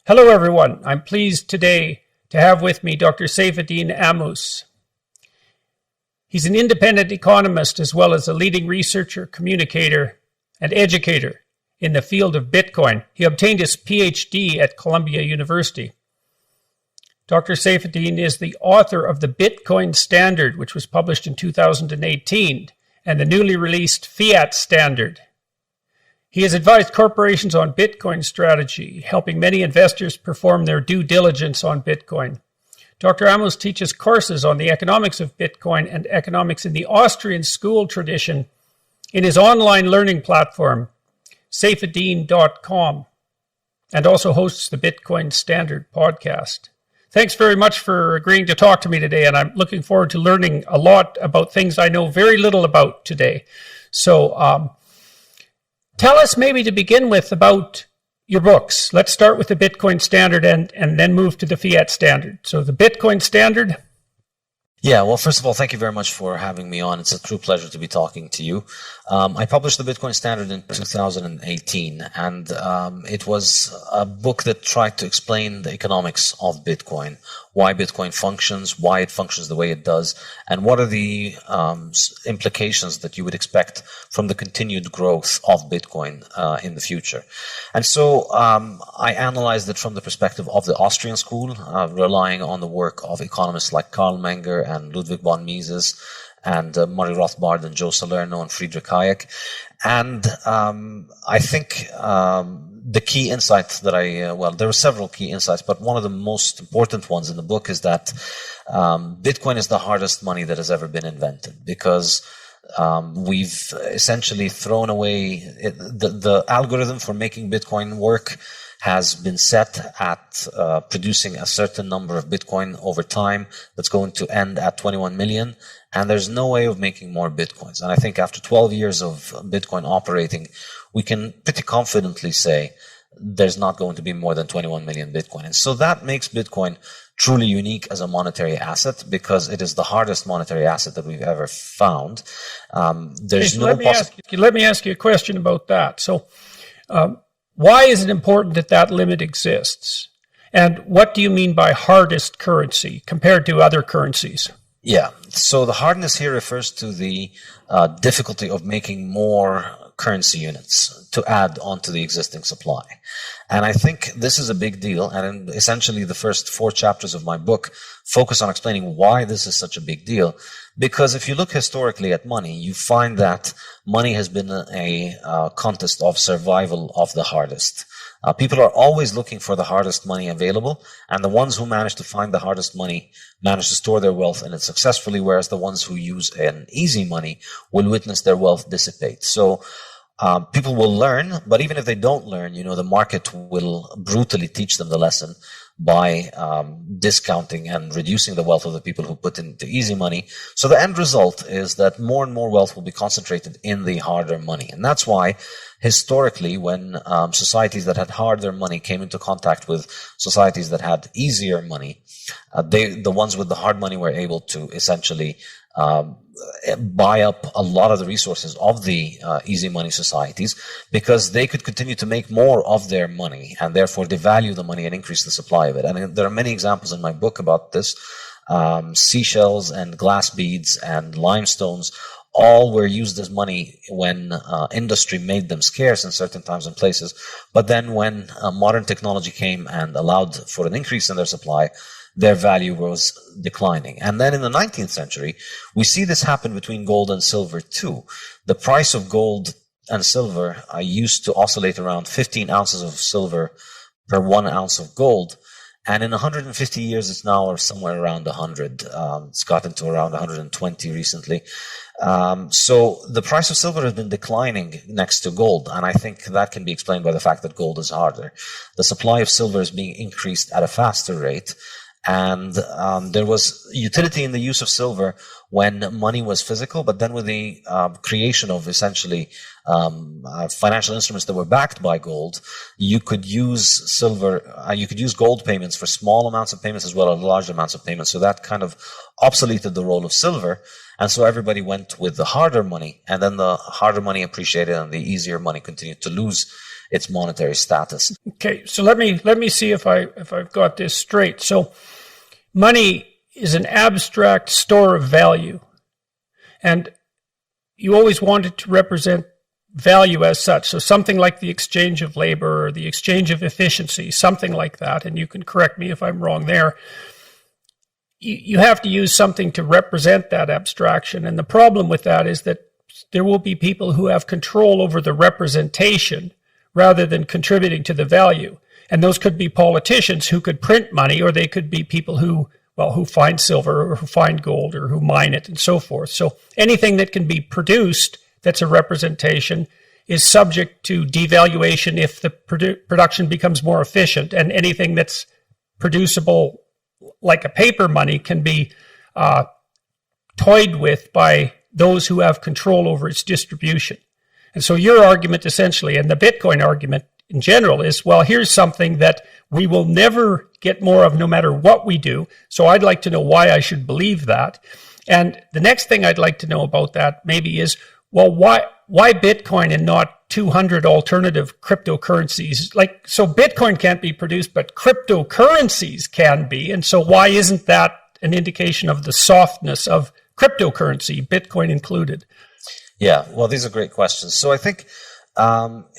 Hello everyone, I'm pleased today to have with me Dr. Saifedean Ammous. He's an independent economist as well as a leading researcher, communicator, and educator in the field of Bitcoin. He obtained his PhD at Columbia University. Dr. Saifedean is the author of the Bitcoin Standard, which was published in 2018, and the newly released Fiat Standard. He has advised corporations on Bitcoin strategy, helping many investors perform their due diligence on Bitcoin. Dr. Ammous teaches courses on the economics of Bitcoin and economics in the Austrian school tradition in his online learning platform, Saifedean.com, and also hosts the Bitcoin Standard podcast. Thanks very much for agreeing to talk to me today, and I'm looking forward to learning a lot about things I know very little about today. So, tell us maybe to begin with about your books. Let's start with the Bitcoin Standard and then move to the Fiat Standard. So the Bitcoin Standard. Yeah, well, first of all, thank you very much for having me on. It's a true pleasure to be talking to you. I published the Bitcoin Standard in 2018, and it was a book that tried to explain the economics of Bitcoin, why Bitcoin functions, why it functions the way it does, and what are the implications that you would expect from the continued growth of Bitcoin in the future. And so I analyzed it from the perspective of the Austrian school, relying on the work of economists like Karl Menger and Ludwig von Mises and Murray Rothbard and Joe Salerno and Friedrich Hayek. And I think the key insight that there were several key insights, but one of the most important ones in the book is that Bitcoin is the hardest money that has ever been invented, because we've essentially thrown away the algorithm for making Bitcoin work has been set at producing a certain number of Bitcoin over time that's going to end at 21 million. And there's no way of making more Bitcoins. And I think after 12 years of Bitcoin operating, we can pretty confidently say there's not going to be more than 21 million Bitcoin. And so that makes Bitcoin truly unique as a monetary asset, because it is the hardest monetary asset that we've ever found. Let me ask you a question about that. So, why is it important that limit exists? And what do you mean by hardest currency compared to other currencies? Yeah, so the hardness here refers to the difficulty of making more currency units to add onto the existing supply. And I think this is a big deal. And essentially the first 4 chapters of my book focus on explaining why this is such a big deal. Because if you look historically at money, you find that money has been a contest of survival of the hardest. People are always looking for the hardest money available, and the ones who manage to find the hardest money manage to store their wealth in it successfully, whereas the ones who use an easy money will witness their wealth dissipate. So people will learn, but even if they don't learn, the market will brutally teach them the lesson by discounting and reducing the wealth of the people who put into easy money. So the end result is that more and more wealth will be concentrated in the harder money. And that's why historically, when societies that had harder money came into contact with societies that had easier money, the ones with the hard money were able to essentially buy up a lot of the resources of the easy money societies, because they could continue to make more of their money and therefore devalue the money and increase the supply of it. And there are many examples in my book about this. Seashells and glass beads and limestones all were used as money when industry made them scarce in certain times and places. But then when modern technology came and allowed for an increase in their supply, their value was declining. And then in the 19th century, we see this happen between gold and silver too. The price of gold and silver used to oscillate around 15 ounces of silver per 1 ounce of gold. And in 150 years, it's now somewhere around 100. It's gotten to around 120 recently. So the price of silver has been declining next to gold. And I think that can be explained by the fact that gold is harder. The supply of silver is being increased at a faster rate. And there was utility in the use of silver when money was physical, but then with the creation of essentially financial instruments that were backed by gold, you could use silver, you could use gold payments for small amounts of payments as well as large amounts of payments. So that kind of obsoleted the role of silver. And so everybody went with the harder money, and then the harder money appreciated and the easier money continued to lose its monetary status. Okay, so let me see if I've got this straight. So money is an abstract store of value, and you always wanted to represent value as such. So something like the exchange of labor or the exchange of efficiency, something like that, and you can correct me if I'm wrong there. You have to use something to represent that abstraction. And the problem with that is that there will be people who have control over the representation rather than contributing to the value. And those could be politicians who could print money, or they could be people who find silver or who find gold or who mine it and so forth. So anything that can be produced that's a representation is subject to devaluation if the production becomes more efficient, and anything that's producible like a paper money can be toyed with by those who have control over its distribution. And so your argument essentially, and the Bitcoin argument in general, is, well, here's something that we will never get more of no matter what we do. So I'd like to know why I should believe that. And the next thing I'd like to know about that maybe is, well, why Bitcoin and not 200 alternative cryptocurrencies? Like, so Bitcoin can't be produced, but cryptocurrencies can be. And so why isn't that an indication of the softness of cryptocurrency, Bitcoin included? Yeah, well, these are great questions. So I think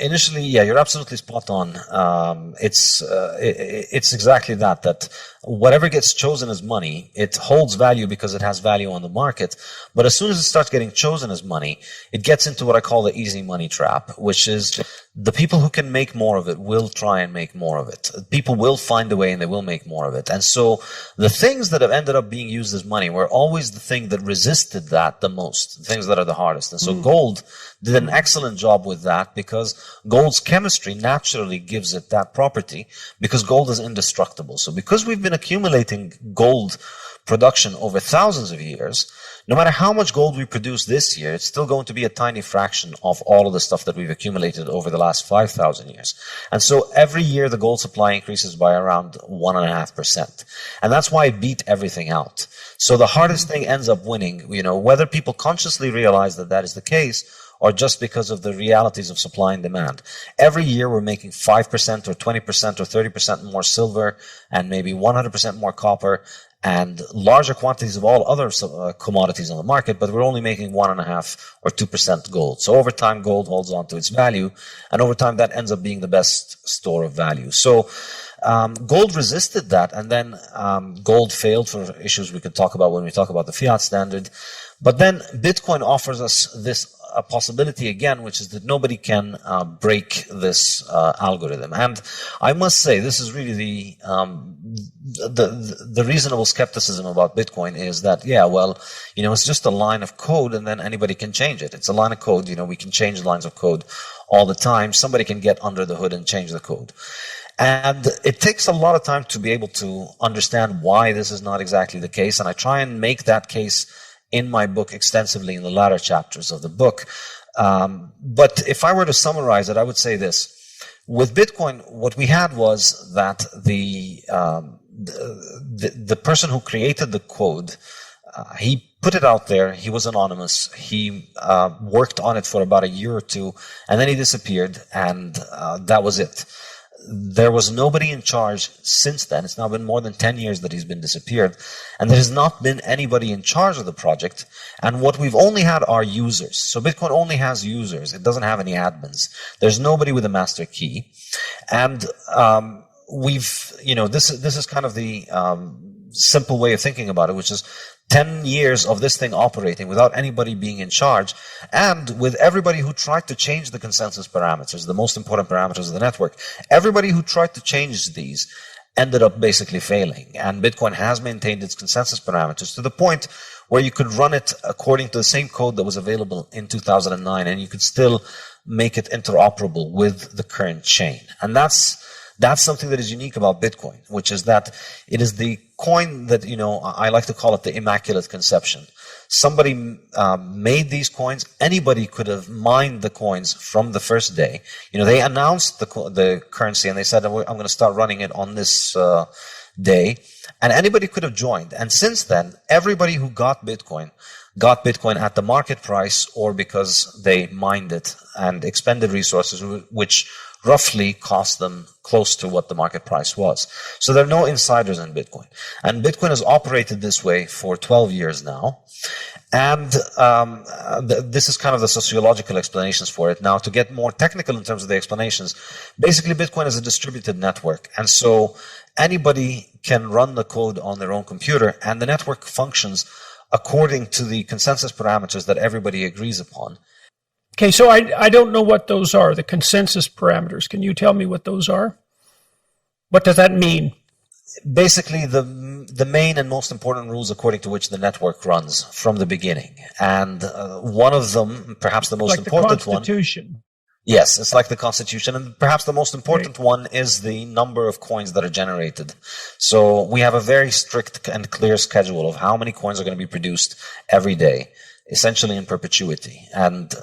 initially, yeah, you're absolutely spot on. It's exactly that whatever gets chosen as money, it holds value because it has value on the market. But as soon as it starts getting chosen as money, it gets into what I call the easy money trap, which is the people who can make more of it will try and make more of it. People will find a way and they will make more of it. And so the things that have ended up being used as money were always the thing that resisted that the most, the things that are the hardest. And so gold did an excellent job with that, because gold's chemistry naturally gives it that property, because gold is indestructible. So because we've been accumulating gold production over thousands of years, no matter how much gold we produce this year, it's still going to be a tiny fraction of all of the stuff that we've accumulated over the last 5,000 years. And so every year the gold supply increases by around 1.5%. And that's why it beat everything out. So the hardest thing ends up winning, whether people consciously realize that that is the case, or just because of the realities of supply and demand. Every year we're making 5% or 20% or 30% more silver, and maybe 100% more copper, and larger quantities of all other commodities on the market, but we're only making 1.5 or 2% gold. So over time, gold holds on to its value, and over time that ends up being the best store of value. So gold resisted that, and then gold failed for issues we could talk about when we talk about the fiat standard. But then Bitcoin offers us this a possibility again, which is that nobody can break this algorithm. And I must say, this is really the reasonable skepticism about Bitcoin is that, it's just a line of code and then anybody can change it. It's a line of code. We can change lines of code all the time. Somebody can get under the hood and change the code. And it takes a lot of time to be able to understand why this is not exactly the case. And I try and make that case in my book extensively in the latter chapters of the book. But if I were to summarize it, I would say this. With Bitcoin, what we had was that the person who created the code, he put it out there. He was anonymous. He worked on it for about a year or two, and then he disappeared, and that was it. There was nobody in charge since then. It's now been more than 10 years that he's been disappeared. And there has not been anybody in charge of the project. And what we've only had are users. So Bitcoin only has users. It doesn't have any admins. There's nobody with a master key. And this is kind of the simple way of thinking about it, which is 10 years of this thing operating without anybody being in charge, and with everybody who tried to change the consensus parameters, the most important parameters of the network, everybody who tried to change these ended up basically failing. And Bitcoin has maintained its consensus parameters to the point where you could run it according to the same code that was available in 2009, and you could still make it interoperable with the current chain. And that's something that is unique about Bitcoin, which is that it is the coin that, I like to call it the Immaculate conception. Somebody made these coins. Anybody could have mined the coins from the first day. They announced the currency and they said, I'm going to start running it on this day, and anybody could have joined. And since then, everybody who got Bitcoin at the market price or because they mined it and expended resources which roughly cost them close to what the market price was. So there are no insiders in Bitcoin. And Bitcoin has operated this way for 12 years now. And this is kind of the sociological explanations for it. Now, to get more technical in terms of the explanations, basically Bitcoin is a distributed network. And so anybody can run the code on their own computer, and the network functions according to the consensus parameters that everybody agrees upon. Okay, so I don't know what those are, the consensus parameters. Can you tell me what those are? What does that mean? Basically, the main and most important rules according to which the network runs from the beginning. And one of them, perhaps the most like important the Constitution. Yes, it's like the Constitution. And perhaps the most important one is the number of coins that are generated. So we have a very strict and clear schedule of how many coins are going to be produced every day, essentially in perpetuity. And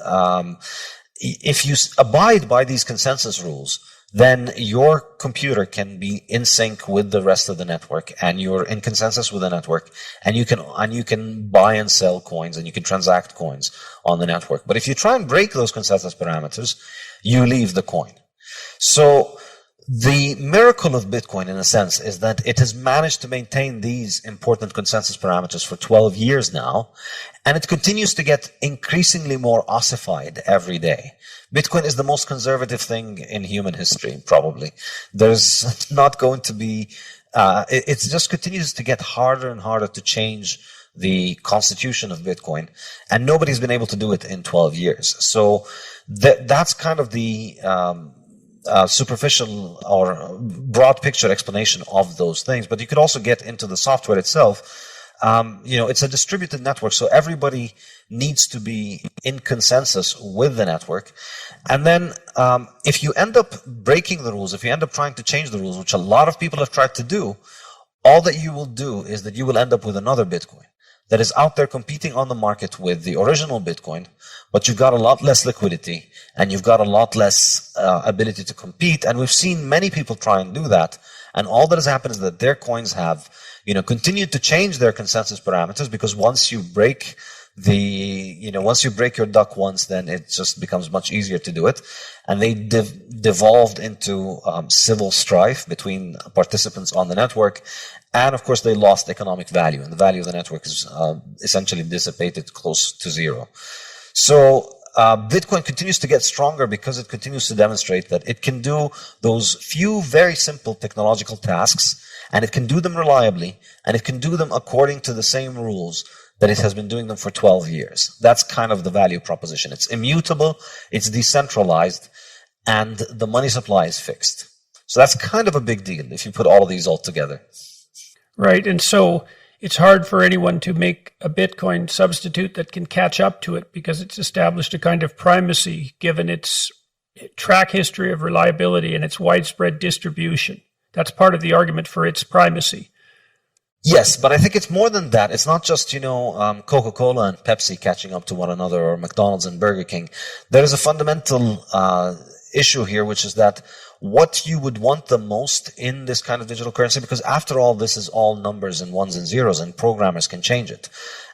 if you abide by these consensus rules, then your computer can be in sync with the rest of the network, and you're in consensus with the network, and you can buy and sell coins, and you can transact coins on the network. But if you try and break those consensus parameters, you leave the coin. So the miracle of Bitcoin, in a sense, is that it has managed to maintain these important consensus parameters for 12 years now, and it continues to get increasingly more ossified every day. Bitcoin is the most conservative thing in human history, probably. There's not going to be, it just continues to get harder and harder to change the constitution of Bitcoin, and nobody's been able to do it in 12 years. So that's kind of the superficial or broad picture explanation of those things. But you could also get into the software itself. It's a distributed network, so everybody needs to be in consensus with the network. And then if you end up breaking the rules, if you end up trying to change the rules, which a lot of people have tried to do, all that you will do is that you will end up with another Bitcoin that is out there competing on the market with the original Bitcoin, but you've got a lot less liquidity and you've got a lot less ability to compete. And we've seen many people try and do that. And all that has happened is that their coins have, continued to change their consensus parameters, because once you break your duck once, then it just becomes much easier to do it. And they devolved into civil strife between participants on the network. And of course, they lost economic value, and the value of the network is essentially dissipated close to zero. So Bitcoin continues to get stronger because it continues to demonstrate that it can do those few very simple technological tasks, and it can do them reliably, and it can do them according to the same rules that it has been doing them for 12 years. That's kind of the value proposition. It's immutable, it's decentralized, and the money supply is fixed. So that's kind of a big deal if you put all of these all together. Right, and so it's hard for anyone to make a Bitcoin substitute that can catch up to it, because it's established a kind of primacy given its track history of reliability and its widespread distribution. That's part of the argument for its primacy. Yes, but I think it's more than that. It's not just, Coca-Cola and Pepsi catching up to one another, or McDonald's and Burger King. There is a fundamental issue here, which is that what you would want the most in this kind of digital currency, because after all, this is all numbers and ones and zeros, and programmers can change it.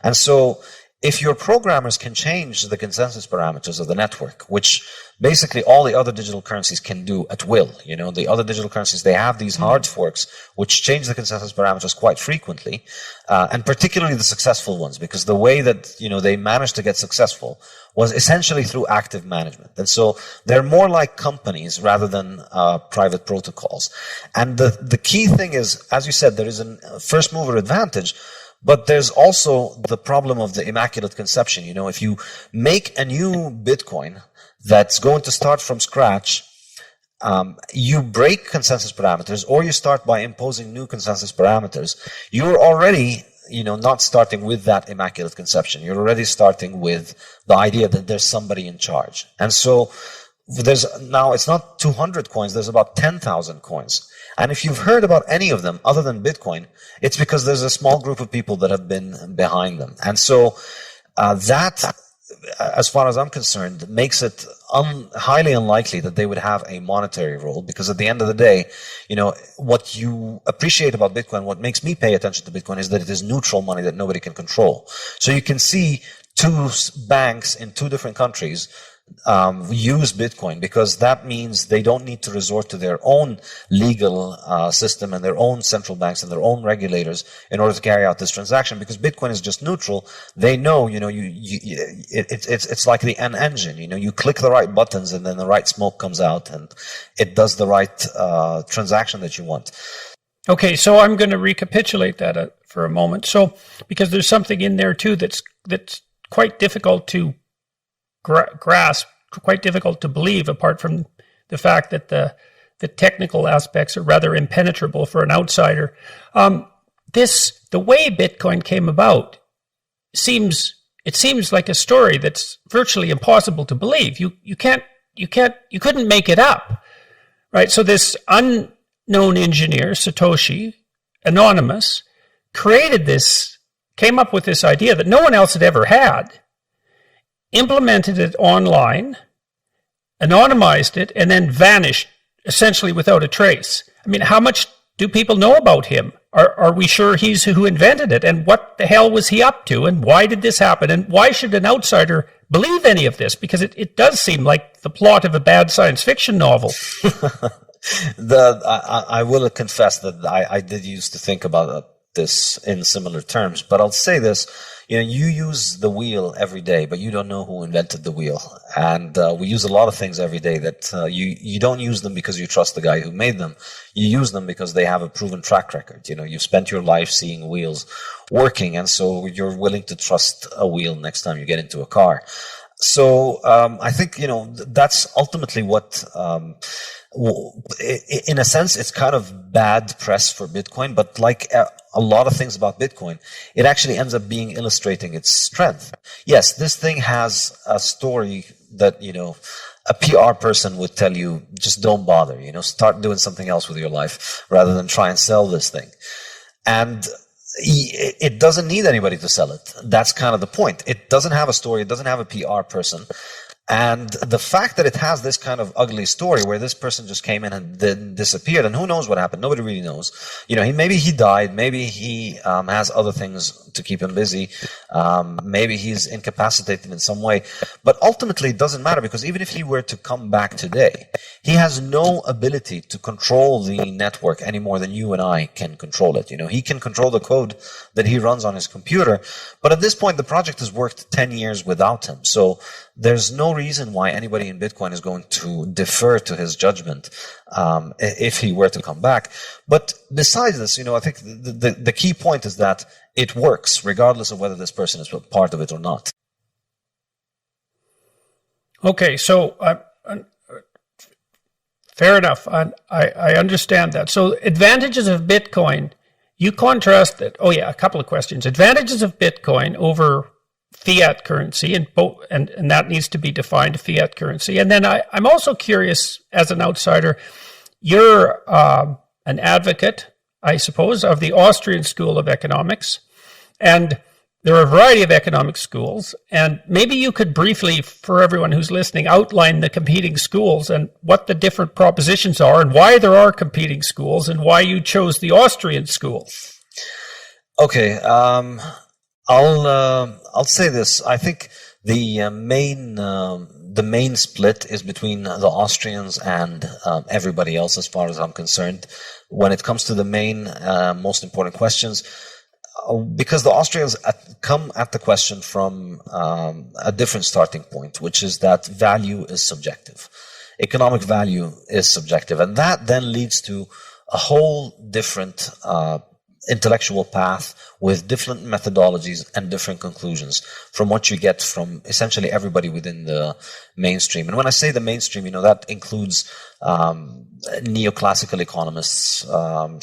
And so if your programmers can change the consensus parameters of the network, which basically all the other digital currencies can do at will, the other digital currencies, they have these hard forks which change the consensus parameters quite frequently, and particularly the successful ones, because the way that, they managed to get successful was essentially through active management. And so they're more like companies rather than private protocols. And the key thing is, as you said, there is a first mover advantage, but there's also the problem of the Immaculate Conception. If you make a new Bitcoin that's going to start from scratch, you break consensus parameters, or you start by imposing new consensus parameters, you're already not starting with that Immaculate Conception. You're already starting with the idea that there's somebody in charge. And so now it's not 200 coins, there's about 10,000 coins. And if you've heard about any of them other than Bitcoin, it's because there's a small group of people that have been behind them. And so that as far as I'm concerned, makes it highly unlikely that they would have a monetary role, because at the end of the day, what you appreciate about Bitcoin, what makes me pay attention to Bitcoin, is that it is neutral money that nobody can control. So you can see two banks in two different countries use Bitcoin, because that means they don't need to resort to their own legal system and their own central banks and their own regulators in order to carry out this transaction, because Bitcoin is just neutral. They know, it's like the N engine. You click the right buttons and then the right smoke comes out and it does the right transaction that you want. Okay, so I'm going to recapitulate that for a moment. So, because there's something in there too that's quite difficult to grasp, quite difficult to believe, apart from the fact that the technical aspects are rather impenetrable for an outsider. The way Bitcoin came about seems like a story that's virtually impossible to believe. You couldn't make it up, right? So this unknown engineer, Satoshi, anonymous, came up with this idea that no one else had ever had, implemented it online, anonymized it, and then vanished essentially without a trace. I mean, how much do people know about him? Are we sure he's who invented it? And what the hell was he up to? And why did this happen? And why should an outsider believe any of this? Because it does seem like the plot of a bad science fiction novel. I will confess that I did used to think about this in similar terms, but I'll say this. You use the wheel every day, but you don't know who invented the wheel. And we use a lot of things every day that you don't use them because you trust the guy who made them. You use them because they have a proven track record. You've spent your life seeing wheels working, and so you're willing to trust a wheel next time you get into a car. So I think, that's ultimately what... in a sense, it's kind of bad press for Bitcoin, but like a lot of things about Bitcoin, it actually ends up being illustrating its strength. Yes, this thing has a story that, a PR person would tell you, just don't bother, start doing something else with your life rather than try and sell this thing. And it doesn't need anybody to sell it. That's kind of the point. It doesn't have a story. It doesn't have a PR person. And the fact that it has this kind of ugly story where this person just came in and then disappeared, and who knows what happened? Nobody really knows. Maybe he died. Maybe he has other things to keep him busy. Maybe he's incapacitated in some way. But ultimately, it doesn't matter, because even if he were to come back today, he has no ability to control the network any more than you and I can control it. He can control the code that he runs on his computer. But at this point, the project has worked 10 years without him. So there's no reason why anybody in Bitcoin is going to defer to his judgment if he were to come back. But besides this, I think the key point is that it works regardless of whether this person is part of it or not. Okay, so fair enough. I understand that. So advantages of Bitcoin, you contrast that. Oh yeah, a couple of questions. Advantages of Bitcoin over fiat currency, and that needs to be defined, fiat currency. And then I'm also curious, as an outsider, you're an advocate, I suppose, of the Austrian School of Economics, and there are a variety of economic schools, and maybe you could briefly, for everyone who's listening, outline the competing schools and what the different propositions are and why there are competing schools and why you chose the Austrian school. Okay, I'll say this. I think the main split is between the Austrians and everybody else, as far as I'm concerned, when it comes to the main most important questions, because the Austrians come at the question from a different starting point, which is that value is subjective. Economic value is subjective, and that then leads to a whole different intellectual path with different methodologies and different conclusions from what you get from essentially everybody within the mainstream. And when I say the mainstream, that includes neoclassical economists,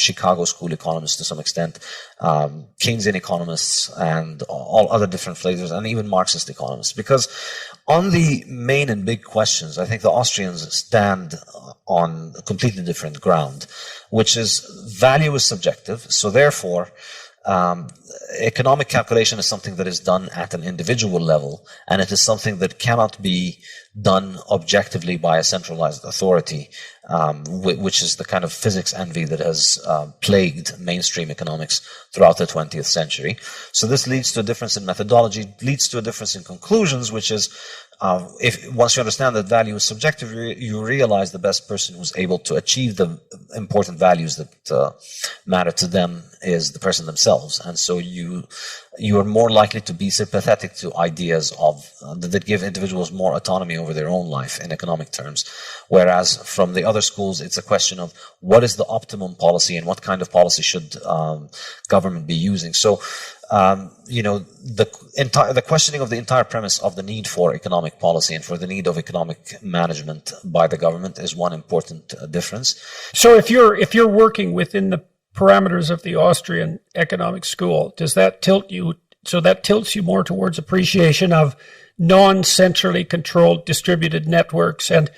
Chicago school economists to some extent, Keynesian economists, and all other different flavors, and even Marxist economists. Because on the main and big questions, I think the Austrians stand on a completely different ground, which is value is subjective. So therefore, economic calculation is something that is done at an individual level, and it is something that cannot be done objectively by a centralized authority, which is the kind of physics envy that has plagued mainstream economics throughout the 20th century. So this leads to a difference in methodology, leads to a difference in conclusions, which is if once you understand that value is subjective, you realize the best person who's able to achieve the important values that matter to them is the person themselves, and so you are more likely to be sympathetic to ideas of that give individuals more autonomy over their own life in economic terms. Whereas from the other schools, it's a question of what is the optimum policy and what kind of policy should government be using. So the questioning of the entire premise of the need for economic policy and for the need of economic management by the government is one important difference. So if you're working within the parameters of the Austrian economic school, does that tilt you? So that tilts you more towards appreciation of non-centrally controlled distributed networks and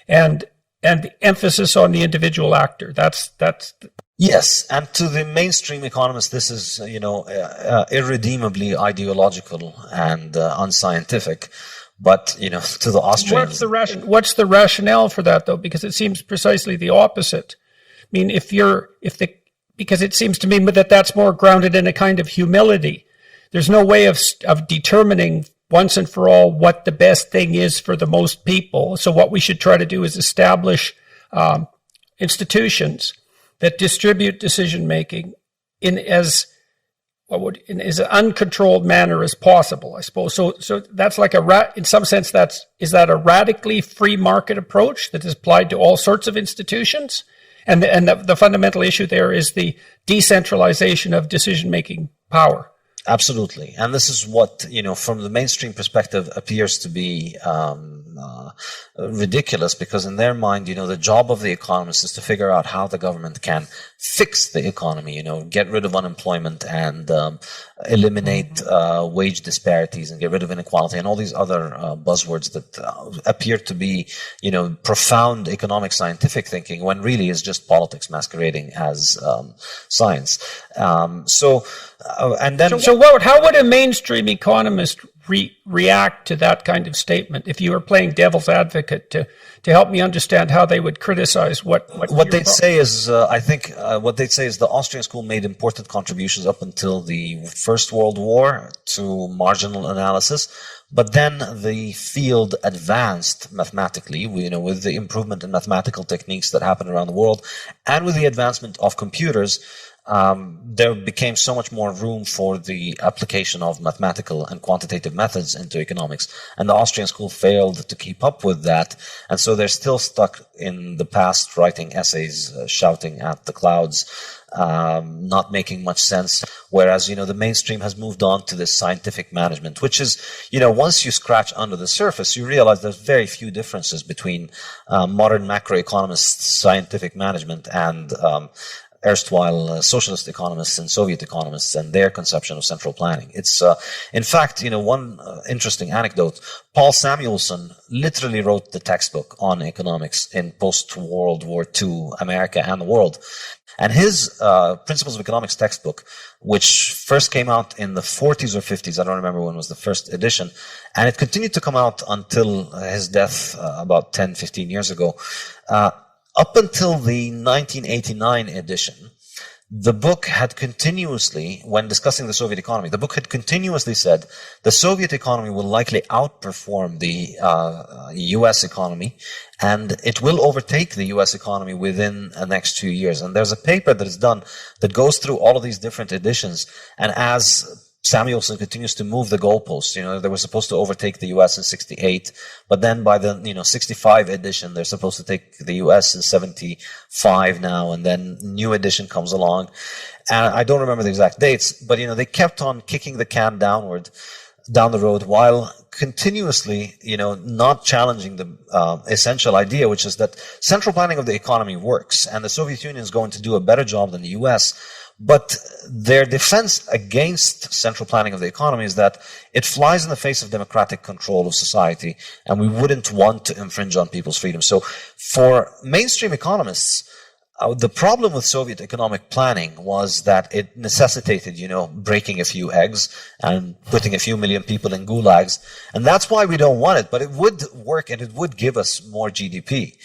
the emphasis on the individual actor. That's Yes, and to the mainstream economists, this is, irredeemably ideological and unscientific. But, to the Austrians... What's the rationale for that, though? Because it seems precisely the opposite. I mean, because it seems to me that that's more grounded in a kind of humility. There's no way of determining once and for all what the best thing is for the most people. So what we should try to do is establish institutions that distribute decision-making in as an uncontrolled manner as possible, I suppose. So that's like in some sense, is that a radically free market approach that is applied to all sorts of institutions? And the fundamental issue there is the decentralization of decision-making power. Absolutely. And this is what, from the mainstream perspective appears to be ridiculous, because in their mind, the job of the economist is to figure out how the government can fix the economy, get rid of unemployment and eliminate wage disparities and get rid of inequality and all these other buzzwords that appear to be, profound economic scientific thinking, when really is just politics masquerading as science. So how would a mainstream economist react to that kind of statement if you were playing devil's advocate to help me understand how they would criticize what they'd say is what they'd say is the Austrian school made important contributions up until the First World War to marginal analysis, but then the field advanced mathematically, with the improvement in mathematical techniques that happened around the world, and with the advancement of computers. There became so much more room for the application of mathematical and quantitative methods into economics, and the Austrian school failed to keep up with that, and so they're still stuck in the past, writing essays, shouting at the clouds, not making much sense. Whereas, the mainstream has moved on to this scientific management, which is, once you scratch under the surface, you realize there's very few differences between modern macroeconomists' scientific management and erstwhile socialist economists and Soviet economists and their conception of central planning. It's, in fact, one interesting anecdote. Paul Samuelson literally wrote the textbook on economics in post-World War II America and the world. And his Principles of Economics textbook, which first came out in the 40s or 50s, I don't remember when was the first edition, and it continued to come out until his death about 10, 15 years ago. Up until the 1989 edition, the book had continuously, when discussing the Soviet economy, the book had continuously said the Soviet economy will likely outperform the U.S. economy, and it will overtake the U.S. economy within the next 2 years. And there's a paper that is done that goes through all of these different editions, and as Samuelson continues to move the goalposts. They were supposed to overtake the U.S. in 68, but then by the 65 edition, they're supposed to take the U.S. in 75 now, and then new edition comes along. And I don't remember the exact dates, but they kept on kicking the can down the road while continuously, not challenging the essential idea, which is that central planning of the economy works, and the Soviet Union is going to do a better job than the U.S. But their defense against central planning of the economy is that it flies in the face of democratic control of society, and we wouldn't want to infringe on people's freedom. So for mainstream economists, The problem with Soviet economic planning was that it necessitated, breaking a few eggs and putting a few million people in gulags. And that's why we don't want it, but it would work and it would give us more GDP.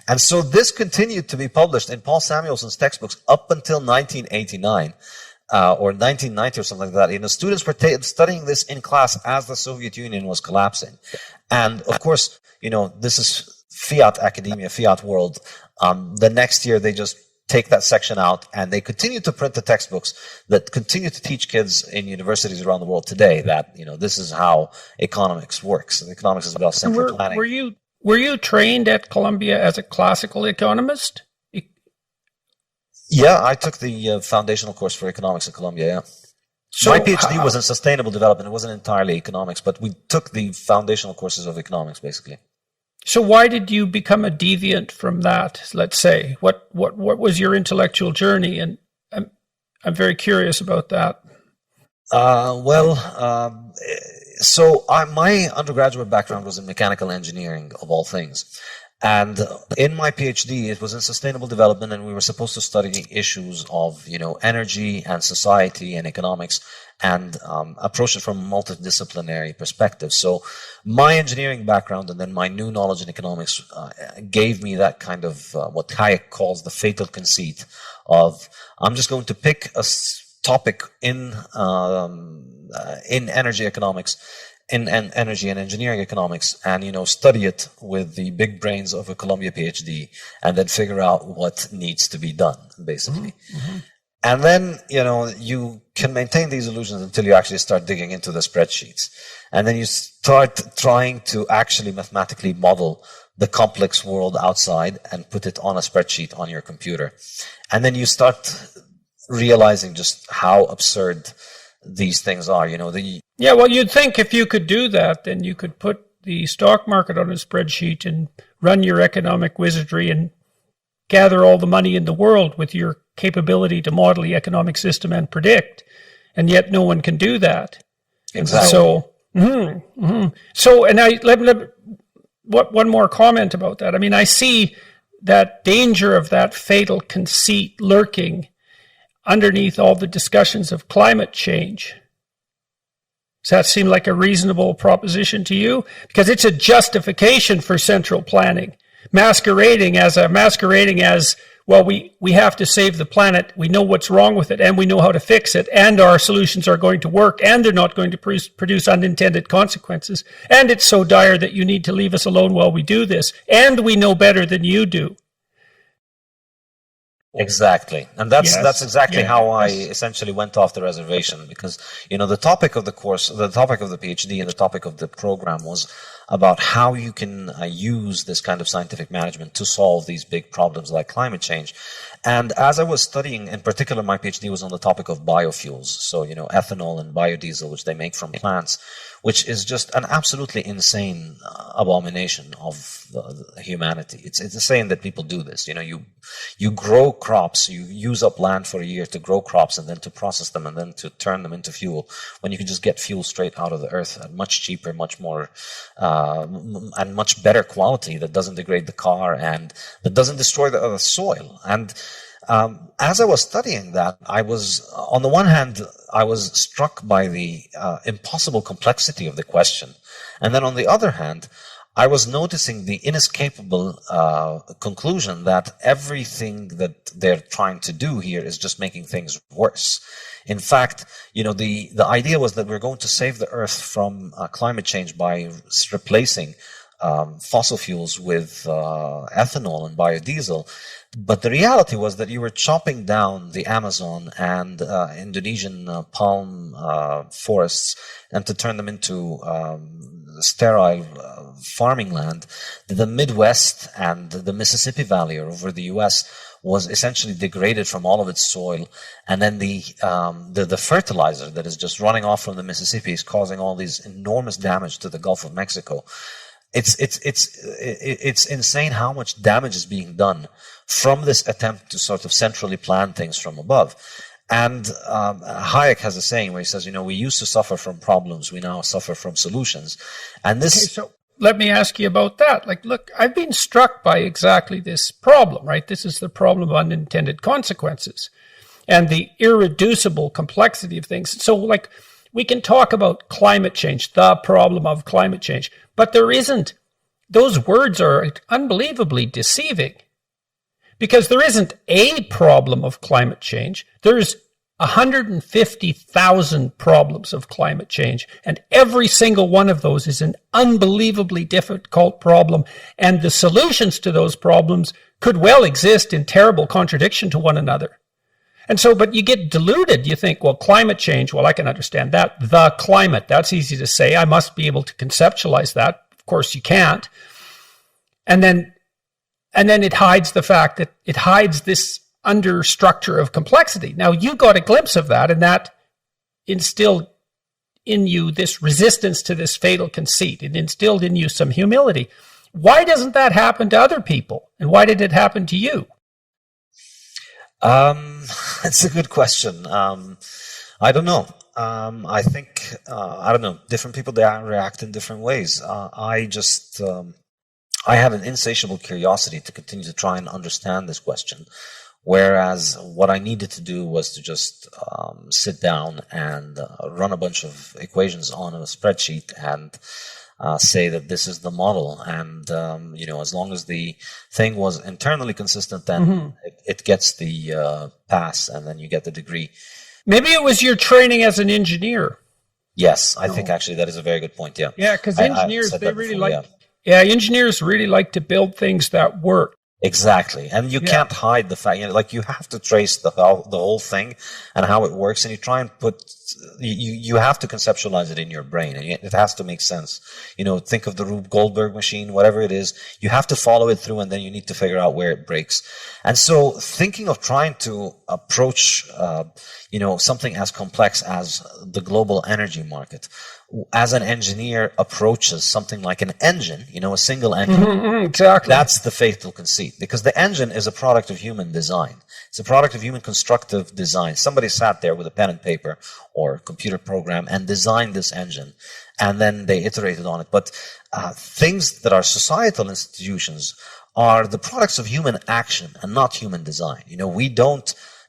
And so this continued to be published in Paul Samuelson's textbooks up until 1989. Or 1990 or something like that. Students were studying this in class as the Soviet Union was collapsing. And of course, this is Fiat academia, Fiat world. The next year, they just take that section out and they continue to print the textbooks that continue to teach kids in universities around the world today that, this is how economics works. And economics is about central planning. Were you trained at Columbia as a classical economist? Yeah, I took the foundational course for economics at Columbia, yeah. So my PhD was in sustainable development. It wasn't entirely economics, but we took the foundational courses of economics, basically. So why did you become a deviant from that, let's say? What was your intellectual journey? And I'm very curious about that. So my undergraduate background was in mechanical engineering, of all things. And in my PhD, it was in sustainable development, and we were supposed to study issues of, energy and society and economics, and approach it from a multidisciplinary perspective. So my engineering background and then my new knowledge in economics gave me that kind of what Hayek calls the fatal conceit of, I'm just going to pick a topic in energy economics, in energy and engineering economics, and study it with the big brains of a Columbia PhD, and then figure out what needs to be done, basically. Mm-hmm. And then you can maintain these illusions until you actually start digging into the spreadsheets, and then you start trying to actually mathematically model the complex world outside and put it on a spreadsheet on your computer, and then you start realizing just how absurd these things are. Yeah, well, you'd think if you could do that, then you could put the stock market on a spreadsheet and run your economic wizardry and gather all the money in the world with your capability to model the economic system and predict. And yet no one can do that. Exactly. So, and one more comment about that. I mean, I see that danger of that fatal conceit lurking underneath all the discussions of climate change. Does that seem like a reasonable proposition to you? Because it's a justification for central planning, masquerading as, well, we have to save the planet, we know what's wrong with it, and we know how to fix it, and our solutions are going to work, and they're not going to produce unintended consequences, and it's so dire that you need to leave us alone while we do this, and we know better than you do. Exactly. And that's exactly how I essentially went off the reservation, because, the topic of the course, the topic of the PhD and the topic of the program was about how you can use this kind of scientific management to solve these big problems like climate change. And as I was studying, in particular, my PhD was on the topic of biofuels. So, ethanol and biodiesel, which they make from plants, which is just an absolutely insane abomination of humanity. It's insane that people do this. You grow crops, you use up land for a year to grow crops and then to process them and then to turn them into fuel, when you can just get fuel straight out of the earth at much cheaper, much more, and much better quality that doesn't degrade the car and that doesn't destroy the soil. And as I was studying that, on the one hand, I was struck by the impossible complexity of the question. And then on the other hand, I was noticing the inescapable conclusion that everything that they're trying to do here is just making things worse. In fact, the idea was that we're going to save the earth from climate change by replacing fossil fuels with ethanol and biodiesel. But the reality was that you were chopping down the Amazon and Indonesian palm forests and to turn them into sterile farming land. The Midwest and the Mississippi Valley over the U.S. was essentially degraded from all of its soil, and then the fertilizer that is just running off from the Mississippi is causing all these enormous damage to the Gulf of Mexico. It's insane how much damage is being done from this attempt to sort of centrally plan things from above. And Hayek has a saying where he says, we used to suffer from problems, we now suffer from solutions. And this... let me ask you about that. Like, look, I've been struck by exactly this problem, right? This is the problem of unintended consequences and the irreducible complexity of things. So, like, we can talk about climate change, the problem of climate change, but there isn't. Those words are unbelievably deceiving because there isn't a problem of climate change. There's 150,000 problems of climate change, and every single one of those is an unbelievably difficult problem, and the solutions to those problems could well exist in terrible contradiction to one another. And so, but you get deluded. You think, well, climate change, well, I can understand that. The climate, that's easy to say. I must be able to conceptualize that. Of course, you can't. And then it hides the fact that it hides this under structure of complexity. Now, you got a glimpse of that, and that instilled in you this resistance to this fatal conceit. It instilled in you some humility. Why doesn't that happen to other people? And why did it happen to you? It's a good question. I don't know. I think, I don't know, different people, they react in different ways. I have an insatiable curiosity to continue to try and understand this question. Whereas what I needed to do was to just sit down and run a bunch of equations on a spreadsheet and say that this is the model. And, as long as the thing was internally consistent, then it gets the pass and then you get the degree. Maybe it was your training as an engineer. Yes, I think actually that is a very good point. Yeah. Yeah, because engineers, engineers really like to build things that work. Exactly. And you can't hide the fact, you have to trace the whole thing and how it works, and you try and you have to conceptualize it in your brain, and it has to make sense. Think of the Rube Goldberg machine, whatever it is, you have to follow it through, and then you need to figure out where it breaks. And so thinking of trying to approach, something as complex as the global energy market, as an engineer approaches something like an engine, a single engine. Exactly. That's the fatal conceit, because the engine is a product of human design. It's a product of human constructive design. Somebody sat there with a pen and paper or computer program and designed this engine, and then they iterated on it. But things that are societal institutions are the products of human action and not human design.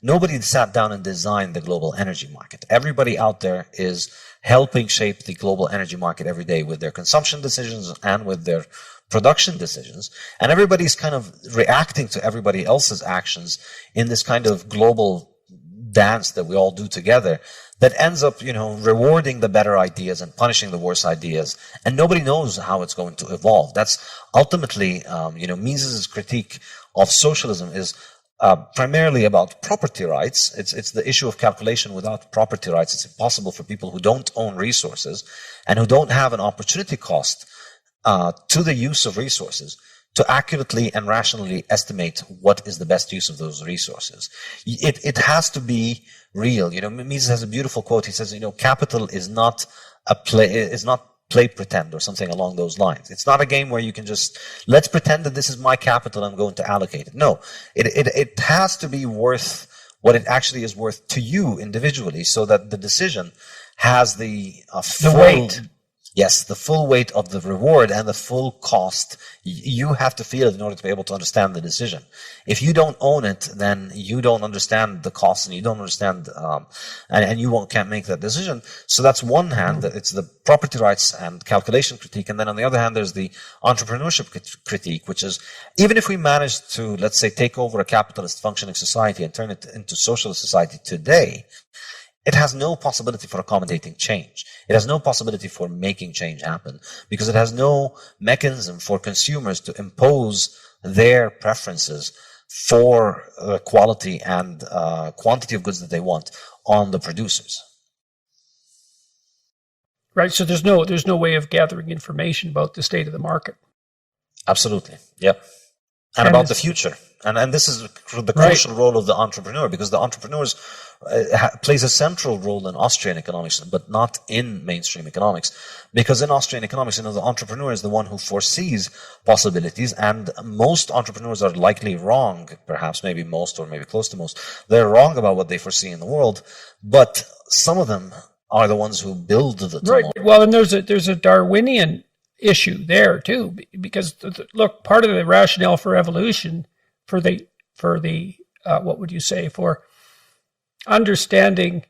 Nobody sat down and designed the global energy market. Everybody out there is helping shape the global energy market every day with their consumption decisions and with their production decisions. And everybody's kind of reacting to everybody else's actions in this kind of global dance that we all do together that ends up, rewarding the better ideas and punishing the worse ideas. And nobody knows how it's going to evolve. That's ultimately, Mises's critique of socialism is primarily about property rights. It's the issue of calculation without property rights. It's impossible for people who don't own resources and who don't have an opportunity cost to the use of resources to accurately and rationally estimate what is the best use of those resources. It has to be real. Mises has a beautiful quote. He says, capital is not play pretend or something along those lines. It's not a game where you can just, let's pretend that this is my capital, I'm going to allocate it. No, it has to be worth what it actually is worth to you individually, so that the decision has the weight. Yes, the full weight of the reward and the full cost. You have to feel it in order to be able to understand the decision. If you don't own it, then you don't understand the cost, and you don't understand, and you can't make that decision. So that's one hand. It's the property rights and calculation critique. And then on the other hand, there's the entrepreneurship critique, which is, even if we manage to, let's say, take over a capitalist functioning society and turn it into socialist society today, it has no possibility for accommodating change. It has no possibility for making change happen, because it has no mechanism for consumers to impose their preferences for quality and quantity of goods that they want on the producers. Right. So there's no way of gathering information about the state of the market. Absolutely. Yep. And about the future. And this is the crucial role of the entrepreneur, because the entrepreneurs plays a central role in Austrian economics, but not in mainstream economics. Because in Austrian economics, the entrepreneur is the one who foresees possibilities, and most entrepreneurs are likely wrong, perhaps maybe most or maybe close to most. They're wrong about what they foresee in the world, but some of them are the ones who build the tomorrow. Right. Well, and there's a Darwinian issue there too, because look, part of the rationale for evolution, for what would you say, for understanding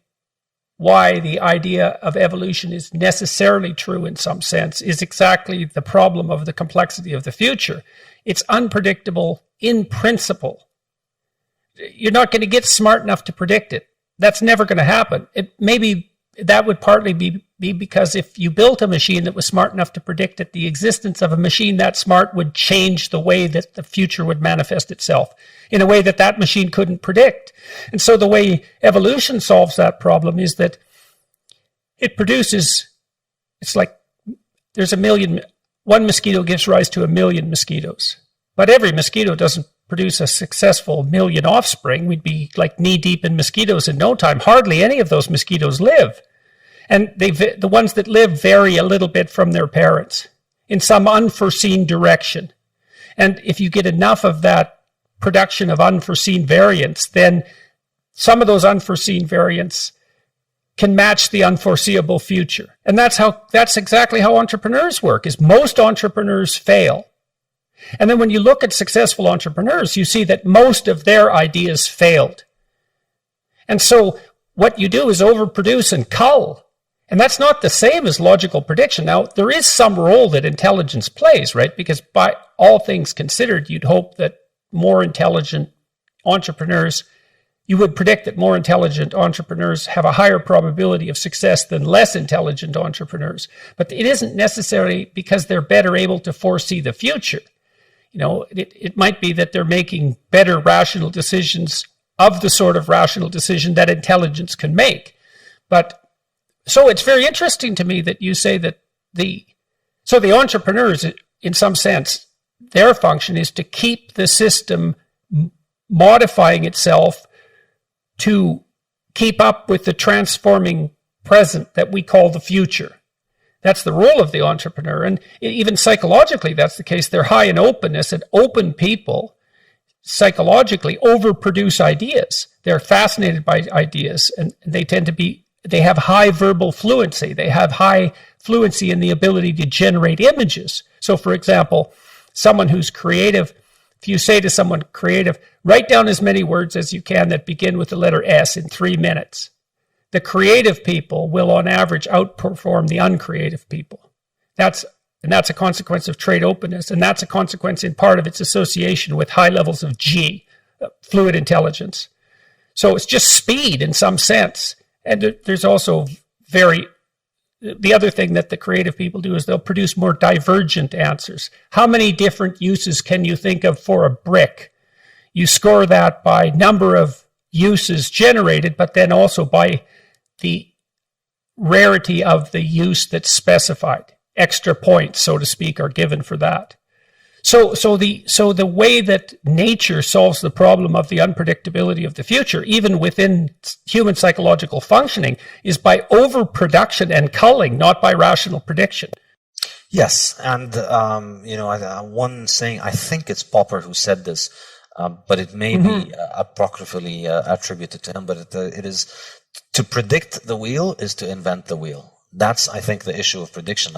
why the idea of evolution is necessarily true in some sense, is exactly the problem of the complexity of the future. It's unpredictable in principle. You're not going to get smart enough to predict it. That's never going to happen. Maybe that would partly be because if you built a machine that was smart enough to predict it, the existence of a machine that smart would change the way that the future would manifest itself in a way that that machine couldn't predict. And so the way evolution solves that problem is that it produces, it's like there's one mosquito gives rise to 1,000,000 mosquitoes. But every mosquito doesn't produce a successful 1,000,000 offspring. We'd be like knee deep in mosquitoes in no time. Hardly any of those mosquitoes live. And the ones that live vary a little bit from their parents in some unforeseen direction. And if you get enough of that production of unforeseen variants, then some of those unforeseen variants can match the unforeseeable future. And that's exactly how entrepreneurs work, is most entrepreneurs fail. And then when you look at successful entrepreneurs, you see that most of their ideas failed. And so what you do is overproduce and cull. And that's not the same as logical prediction. Now, there is some role that intelligence plays, right? Because by all things considered, you'd hope that more intelligent entrepreneurs, you would predict that more intelligent entrepreneurs have a higher probability of success than less intelligent entrepreneurs. But it isn't necessarily because they're better able to foresee the future. You know, it might be that they're making better rational decisions of the sort of rational decision that intelligence can make. But so it's very interesting to me that you say that the entrepreneurs, in some sense, their function is to keep the system modifying itself to keep up with the transforming present that we call the future. That's the role of the entrepreneur. And even psychologically, that's the case. They're high in openness, and open people psychologically overproduce ideas. They're fascinated by ideas, and they have high verbal fluency. They have high fluency in the ability to generate images. So, for example, someone who's creative, if you say to someone creative, write down as many words as you can that begin with the letter S in 3 minutes. The creative people will, on average, outperform the uncreative people. That's a consequence of trait openness, and that's a consequence in part of its association with high levels of G, fluid intelligence. So it's just speed in some sense. And there's also the other thing that the creative people do is they'll produce more divergent answers. How many different uses can you think of for a brick? You score that by number of uses generated, but then also by the rarity of the use that's specified. Extra points, so to speak, are given for that. So the way that nature solves the problem of the unpredictability of the future, even within human psychological functioning, is by overproduction and culling, not by rational prediction. Yes, and one saying, I think it's Popper who said this, but it may be apocryphally attributed to him, but it is, to predict the wheel is to invent the wheel. That's, I think, the issue of prediction.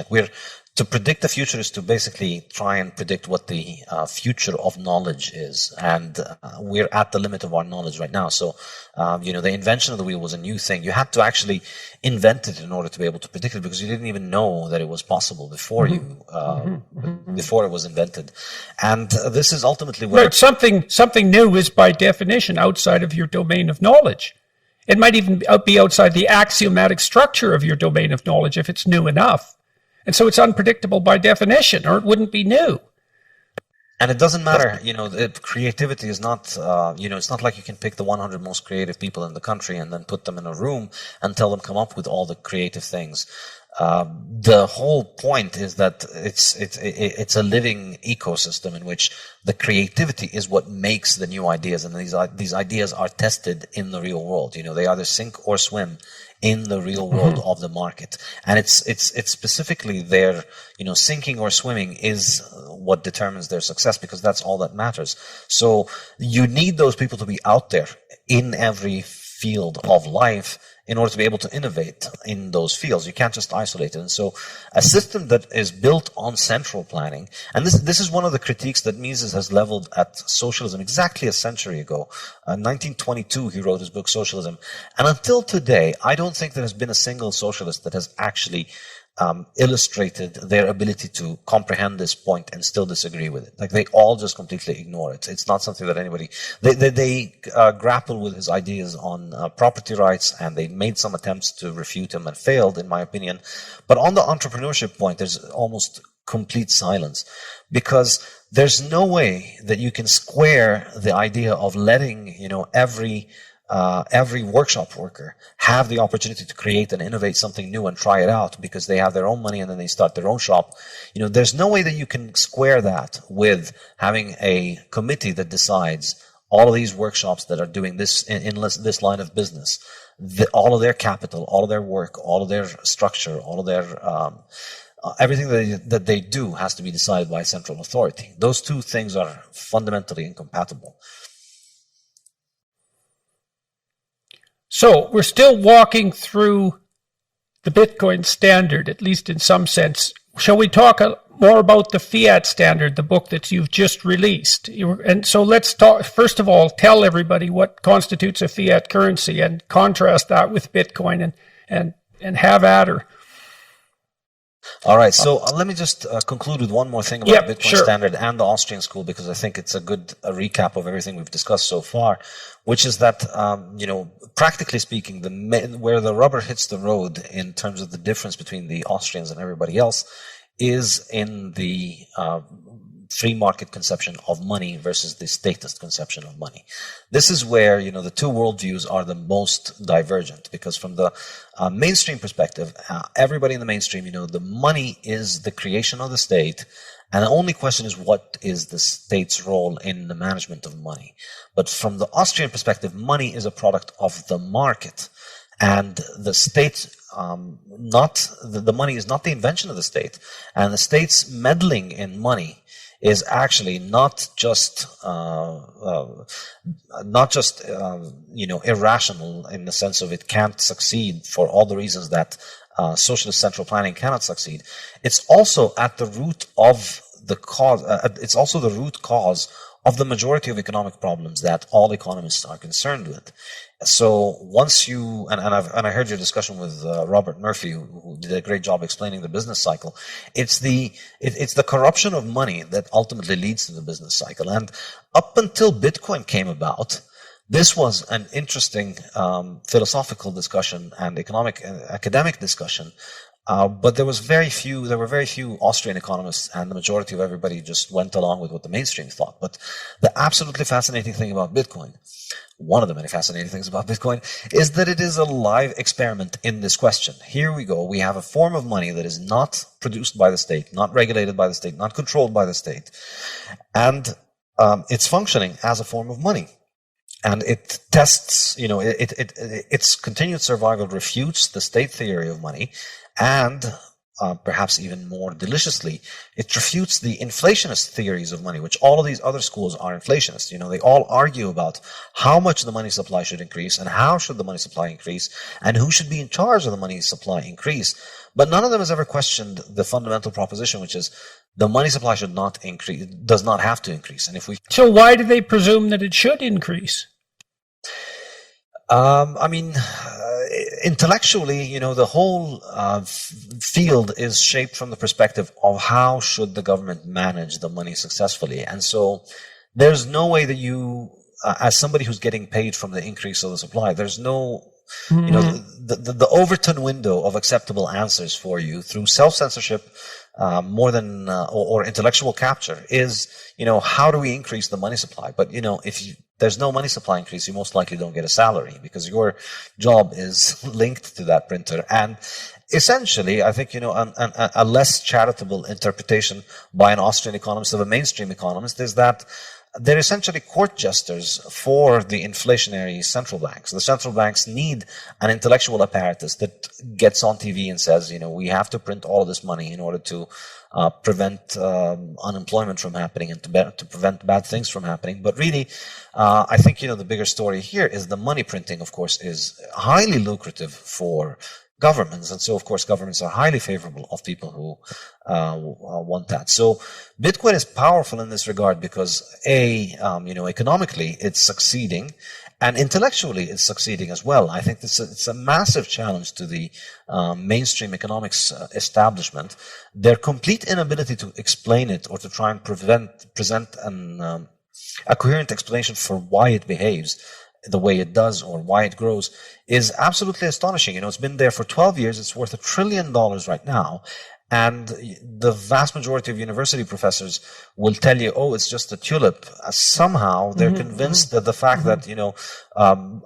To predict the future is to basically try and predict what the future of knowledge is. And we're at the limit of our knowledge right now. So, the invention of the wheel was a new thing. You had to actually invent it in order to be able to predict it, because you didn't even know that it was possible before before it was invented. And this is ultimately where... Right, something new is by definition outside of your domain of knowledge. It might even be outside the axiomatic structure of your domain of knowledge if it's new enough. And so it's unpredictable by definition, or it wouldn't be new. And it doesn't matter, creativity is not, it's not like you can pick the 100 most creative people in the country and then put them in a room and tell them come up with all the creative things. The whole point is that it's a living ecosystem in which the creativity is what makes the new ideas, and these ideas are tested in the real world. They either sink or swim in the real world of the market, and it's specifically their sinking or swimming is what determines their success, because that's all that matters. So you need those people to be out there in every field of life in order to be able to innovate in those fields. You can't just isolate it. And so a system that is built on central planning, and this is one of the critiques that Mises has leveled at socialism exactly a century ago. 1922, he wrote his book, Socialism. And until today, I don't think there has been a single socialist that has actually illustrated their ability to comprehend this point and still disagree with it. Like, they all just completely ignore it. It's not something that anybody, they grapple with his ideas on property rights, and they made some attempts to refute him and failed, in my opinion. But on the entrepreneurship point, there's almost complete silence, because there's no way that you can square the idea of letting, every workshop worker have the opportunity to create and innovate something new and try it out because they have their own money and then they start their own shop. There's no way that you can square that with having a committee that decides all of these workshops that are doing this in this line of business, all of their capital, all of their work, all of their structure, all of their everything that they do has to be decided by a central authority. Those two things are fundamentally incompatible. So we're still walking through the Bitcoin standard, at least in some sense. Shall we talk more about the Fiat standard, the book that you've just released? And so let's talk, first of all, tell everybody what constitutes a fiat currency and contrast that with Bitcoin and have at her. All right, so let me just conclude with one more thing about Bitcoin Standard and the Austrian school, because I think it's a good recap of everything we've discussed so far, which is that, practically speaking, where the rubber hits the road in terms of the difference between the Austrians and everybody else is in the free market conception of money versus the statist conception of money. This is where, the two worldviews are the most divergent, because from the mainstream perspective, everybody in the mainstream, the money is the creation of the state, and the only question is, what is the state's role in the management of money? But from the Austrian perspective, money is a product of the market, and the state, the money is not the invention of the state, and the state's meddling in money is actually not just irrational in the sense of it can't succeed for all the reasons that socialist central planning cannot succeed. It's also at the root of the cause. It's also the root cause of the majority of economic problems that all economists are concerned with. So once you, and I heard your discussion with Robert Murphy, who did a great job explaining the business cycle. It's the corruption of money that ultimately leads to the business cycle. And up until Bitcoin came about, this was an interesting philosophical discussion and academic discussion. But there were very few Austrian economists, and the majority of everybody just went along with what the mainstream thought. But the absolutely fascinating thing about Bitcoin, one of the many fascinating things about Bitcoin, is that it is a live experiment in this question. Here we go. We have a form of money that is not produced by the state, not regulated by the state, not controlled by the state. And it's functioning as a form of money. And it tests, its continued survival refutes the state theory of money, and perhaps even more deliciously, it refutes the inflationist theories of money, which all of these other schools are inflationists. They all argue about how much the money supply should increase and how should the money supply increase and who should be in charge of the money supply increase. But none of them has ever questioned the fundamental proposition, which is the money supply should not increase, does not have to increase. And So why do they presume that it should increase? Intellectually, the whole field is shaped from the perspective of how should the government manage the money successfully. And so there's no way that you, as somebody who's getting paid from the increase of the supply, there's no, the Overton window of acceptable answers for you through self-censorship, more than, or intellectual capture is, how do we increase the money supply? But, if there's no money supply increase, you most likely don't get a salary because your job is linked to that printer. And essentially, I think, a less charitable interpretation by an Austrian economist of a mainstream economist is that they're essentially court jesters for the inflationary central banks. The central banks need an intellectual apparatus that gets on TV and says, we have to print all of this money in order to prevent unemployment from happening and to prevent bad things from happening. But really, I think, the bigger story here is the money printing, of course, is highly lucrative for governments. And so, of course, governments are highly favorable of people who want that. So Bitcoin is powerful in this regard because economically it's succeeding, and intellectually it's succeeding as well. I think it's a massive challenge to the mainstream economics establishment. Their complete inability to explain it or to try and present a coherent explanation for why it behaves the way it does or why it grows is absolutely astonishing. It's been there for 12 years. It's worth $1 trillion right now. And the vast majority of university professors will tell you, oh, it's just a tulip. Somehow they're convinced that the fact that,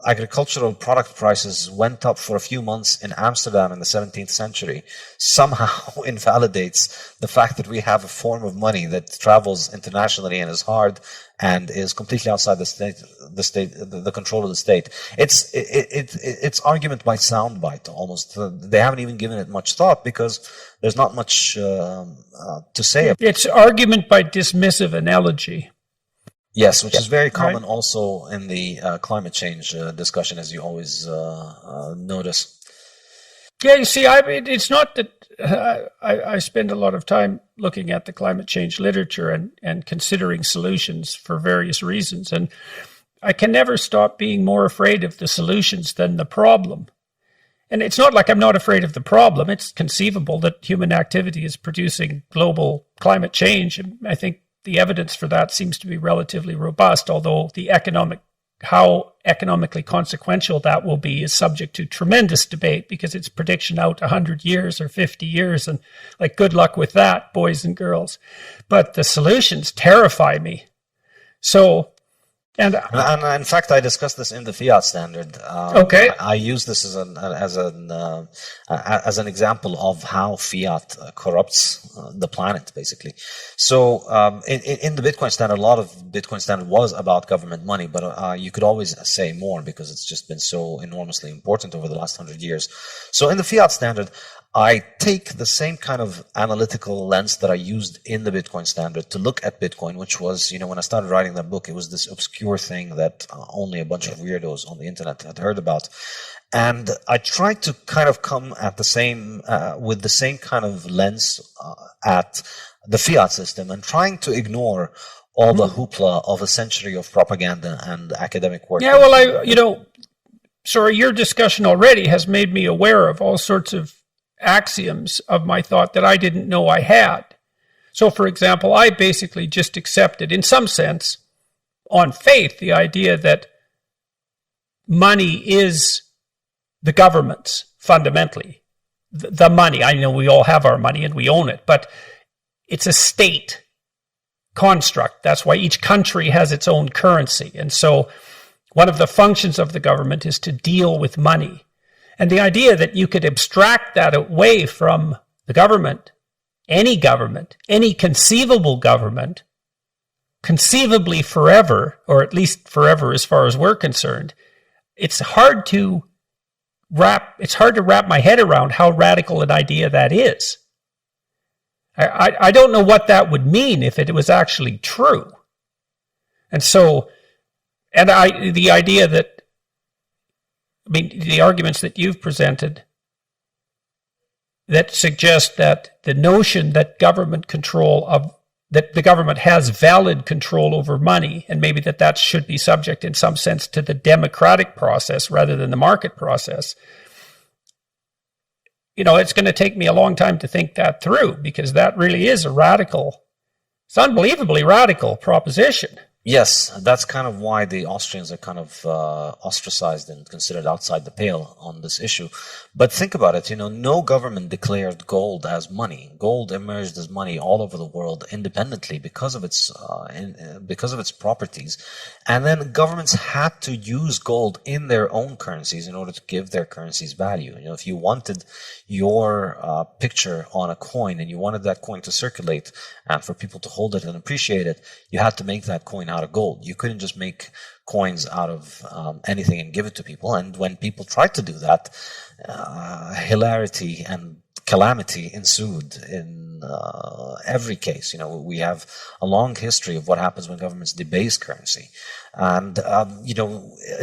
agricultural product prices went up for a few months in Amsterdam in the 17th century somehow invalidates the fact that we have a form of money that travels internationally and is hard and is completely outside the control of the state. It's argument by soundbite almost. They haven't even given it much thought because there's not much to say. It's argument by dismissive analogy. Yes, which is very common also in the climate change discussion, as you always notice. Yeah, you see, it's not that I spend a lot of time looking at the climate change literature and considering solutions for various reasons. And I can never stop being more afraid of the solutions than the problem. And it's not like I'm not afraid of the problem. It's conceivable that human activity is producing global climate change. And I think the evidence for that seems to be relatively robust, although how economically consequential that will be is subject to tremendous debate because it's prediction out 100 years or 50 years. And good luck with that, boys and girls. But the solutions terrify me. So, and in fact, I discussed this in the Fiat standard. Okay. I use this as an example of how Fiat corrupts the planet, basically. So in the Bitcoin standard, a lot of Bitcoin standard was about government money, but you could always say more because it's just been so enormously important over the last 100 years. So in the Fiat standard, I take the same kind of analytical lens that I used in the Bitcoin standard to look at Bitcoin, which was, when I started writing that book, it was this obscure thing that only a bunch of weirdos on the internet had heard about. And I tried to kind of come at the same, with the same kind of lens at the Fiat system and trying to ignore all the hoopla of a century of propaganda and academic work. Yeah, well, sorry, your discussion already has made me aware of all sorts of axioms of my thought that I didn't know I had. So, for example, I basically just accepted, in some sense, on faith, the idea that money is the government's, fundamentally. The money. I know we all have our money and we own it, but it's a state construct. That's why each country has its own currency. And so one of the functions of the government is to deal with money. And the idea that you could abstract that away from the government, any conceivable government, conceivably forever, or at least forever as far as we're concerned, it's hard to wrap my head around how radical an idea that is. I don't know what that would mean if it was actually true. And so, the idea that, the arguments that you've presented that suggest that the notion that that the government has valid control over money, and maybe that should be subject in some sense to the democratic process rather than the market process. It's going to take me a long time to think that through because that really is it's unbelievably radical proposition. Yes, that's kind of why the Austrians are kind of ostracized and considered outside the pale on this issue. But think about it, no government declared gold as money. Gold emerged as money all over the world independently because of its properties. And then governments had to use gold in their own currencies in order to give their currencies value. If you wanted your picture on a coin and you wanted that coin to circulate and for people to hold it and appreciate it, you had to make that coin out of gold. You couldn't just make coins out of anything and give it to people. And when people tried to do that, hilarity and calamity ensued in every case. We have a long history of what happens when governments debase currency. And,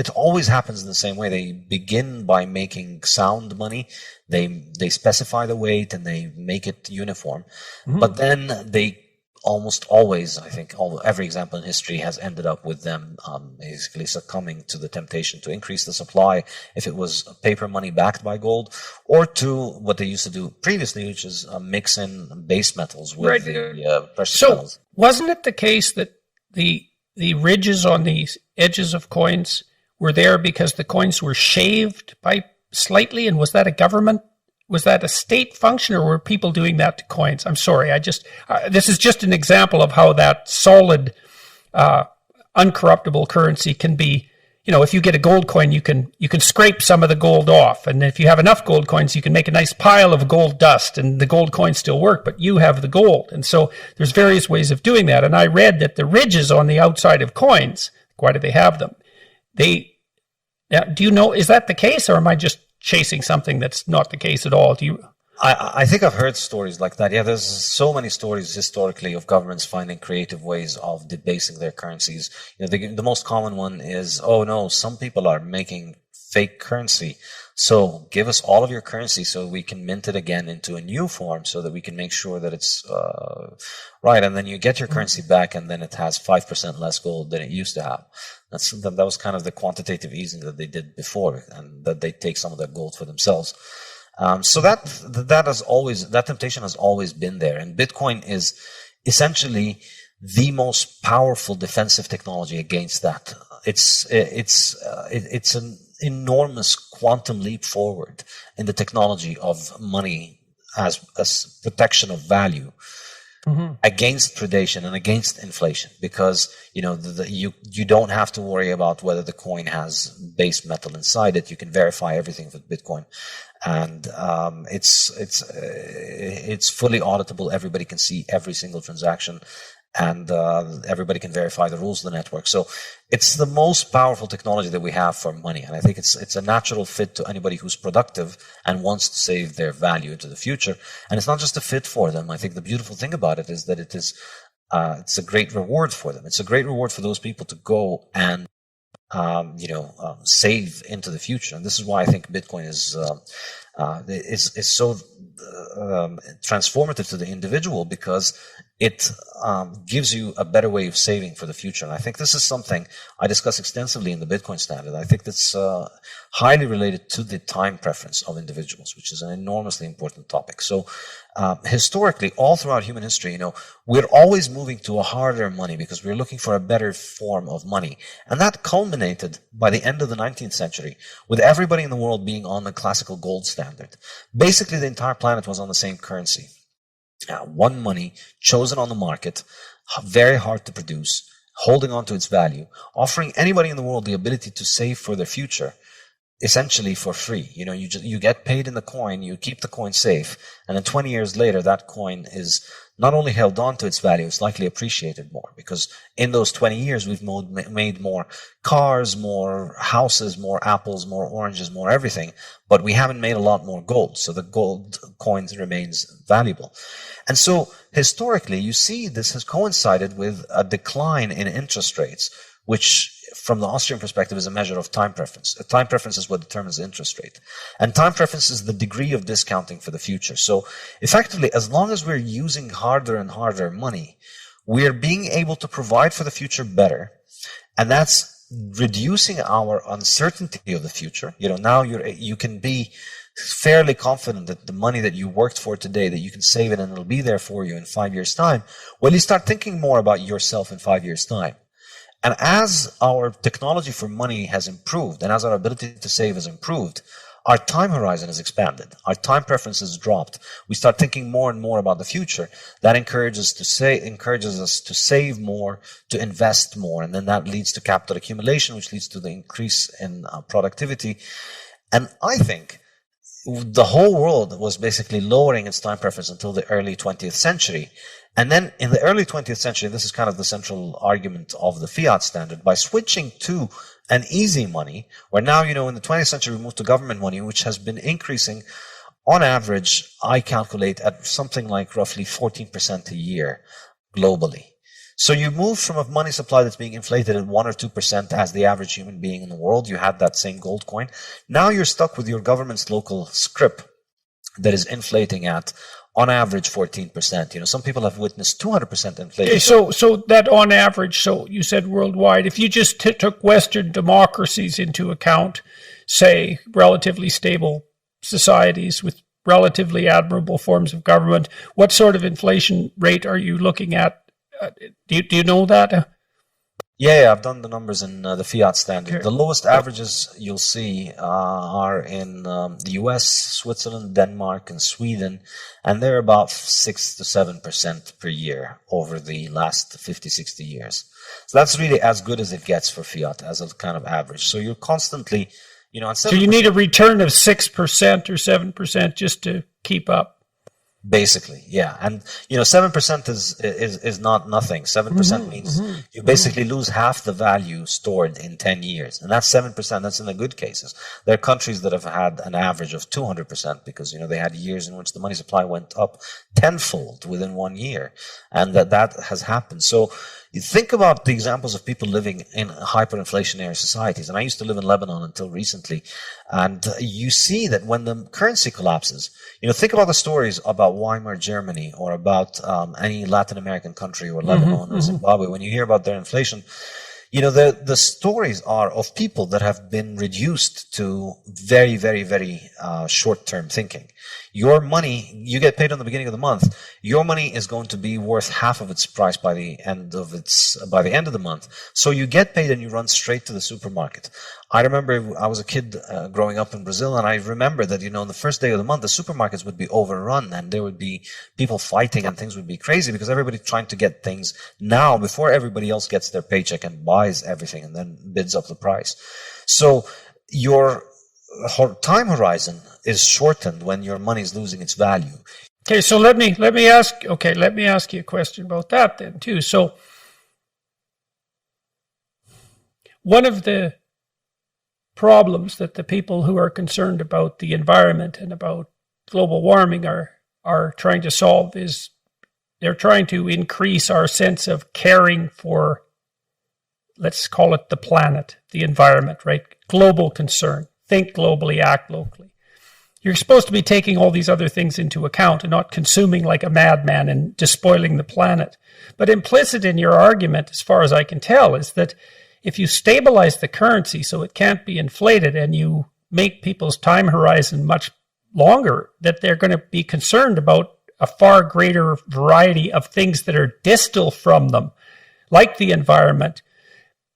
it always happens in the same way. They begin by making sound money. They specify the weight and they make it uniform. Mm-hmm. But then they almost always, I think, every example in history has ended up with them basically succumbing to the temptation to increase the supply if it was paper money backed by gold, or to what they used to do previously, which is mix in base metals with the precious metals. So wasn't it the case that the ridges on the edges of coins were there because the coins were shaved by slightly, and was that a state function, or were people doing that to coins? I'm sorry, this is just an example of how that solid, uncorruptible currency can be. If you get a gold coin, you can scrape some of the gold off, and if you have enough gold coins, you can make a nice pile of gold dust, and the gold coins still work, but you have the gold. And so there's various ways of doing that. And I read that the ridges on the outside of coins, why do they have them? Do you know, is that the case, or am I just chasing something that's not the case at all? I think I've heard stories like that. Yeah, there's so many stories historically of governments finding creative ways of debasing their currencies. The most common one is, oh no, some people are making fake currency, so give us all of your currency so we can mint it again into a new form so that we can make sure that it's right. And then you get your currency back, and then it has 5% less gold than it used to have. That was kind of the quantitative easing that they did before, and that they take some of that gold for themselves. So that temptation has always been there, and Bitcoin is essentially the most powerful defensive technology against that. It's an enormous quantum leap forward in the technology of money as protection of value. Mm-hmm. Against predation and against inflation, because you don't have to worry about whether the coin has base metal inside it. You can verify everything with Bitcoin, and it's fully auditable. Everybody can see every single transaction, and everybody can verify the rules of the network. So it's the most powerful technology that we have for money, and I think it's a natural fit to anybody who's productive and wants to save their value into the future. And it's not just a fit for them. I think the beautiful thing about it is that it's a great reward for them. It's a great reward for those people to go and save into the future. And this is why I think Bitcoin is so transformative to the individual, because it gives you a better way of saving for the future. And I think this is something I discuss extensively in the Bitcoin Standard. I think that's highly related to the time preference of individuals, which is an enormously important topic. So historically, all throughout human history, we're always moving to a harder money because we're looking for a better form of money. And that culminated by the end of the 19th century with everybody in the world being on the classical gold standard. Basically, the entire planet was on the same currency. One money chosen on the market, very hard to produce, holding on to its value, offering anybody in the world the ability to save for their future, essentially for free. You get paid in the coin, you keep the coin safe, and then 20 years later, that coin is not only held on to its value, it's likely appreciated more, because in those 20 years, we've made more cars, more houses, more apples, more oranges, more everything, but we haven't made a lot more gold. So the gold coins remains valuable. And so historically, you see this has coincided with a decline in interest rates, which from the Austrian perspective is a measure of time preference. Time preference is what determines the interest rate. And time preference is the degree of discounting for the future. So effectively, as long as we're using harder and harder money, we're being able to provide for the future better. And that's reducing our uncertainty of the future. Now you can be fairly confident that the money that you worked for today, that you can save it and it'll be there for you in 5 years' time. Well, you start thinking more about yourself in 5 years' time. And as our technology for money has improved, and as our ability to save has improved, our time horizon has expanded. Our time preference has dropped. We start thinking more and more about the future. That encourages us to save more, to invest more, and then that leads to capital accumulation, which leads to the increase in productivity. And I think the whole world was basically lowering its time preference until the early 20th century. And then in the early 20th century, this is kind of the central argument of the fiat standard, by switching to an easy money, where now, in the 20th century, we moved to government money, which has been increasing on average, I calculate at something like roughly 14% a year globally. So you move from a money supply that's being inflated at 1 or 2% as the average human being in the world. You had that same gold coin. Now you're stuck with your government's local scrip that is inflating at, on average, 14%. Some people have witnessed 200% inflation. Okay, so that on average, so you said worldwide, if you just took Western democracies into account, say relatively stable societies with relatively admirable forms of government, what sort of inflation rate are you looking at? Do you know that? Yeah, I've done the numbers in the Fiat standard. Okay. The lowest averages you'll see are in the US, Switzerland, Denmark, and Sweden, and they're about 6 to 7% per year over the last 50, 60 years. So that's really as good as it gets for Fiat as a kind of average. So you're constantly, so you need a return of 6% or 7% just to keep up. Basically, yeah. And 7% is not nothing. 7% means you basically lose half the value stored in 10 years. And that's 7%. That's in the good cases. There are countries that have had an average of 200% because, they had years in which the money supply went up tenfold within 1 year. And that has happened. So you think about the examples of people living in hyperinflationary societies. And I used to live in Lebanon until recently. And you see that when the currency collapses, think about the stories about Weimar Germany or about any Latin American country or Lebanon or Zimbabwe. When you hear about their inflation, the stories are of people that have been reduced to very, very, very short-term thinking. Your money, you get paid on the beginning of the month. Your money is going to be worth half of its price by the end of the month. So you get paid and you run straight to the supermarket. I remember I was a kid growing up in Brazil, and I remember that, on the first day of the month, the supermarkets would be overrun and there would be people fighting and things would be crazy because everybody's trying to get things now before everybody else gets their paycheck and buys everything and then bids up the price. So your time horizon is shortened when your money is losing its value. Okay, so let me ask you a question about that then too. So one of the problems that the people who are concerned about the environment and about global warming are trying to solve is they're trying to increase our sense of caring for, let's call it the planet, the environment, right? Global concern. Think globally, act locally. You're supposed to be taking all these other things into account and not consuming like a madman and despoiling the planet. But implicit in your argument, as far as I can tell, is that if you stabilize the currency so it can't be inflated and you make people's time horizon much longer, that they're going to be concerned about a far greater variety of things that are distal from them, like the environment,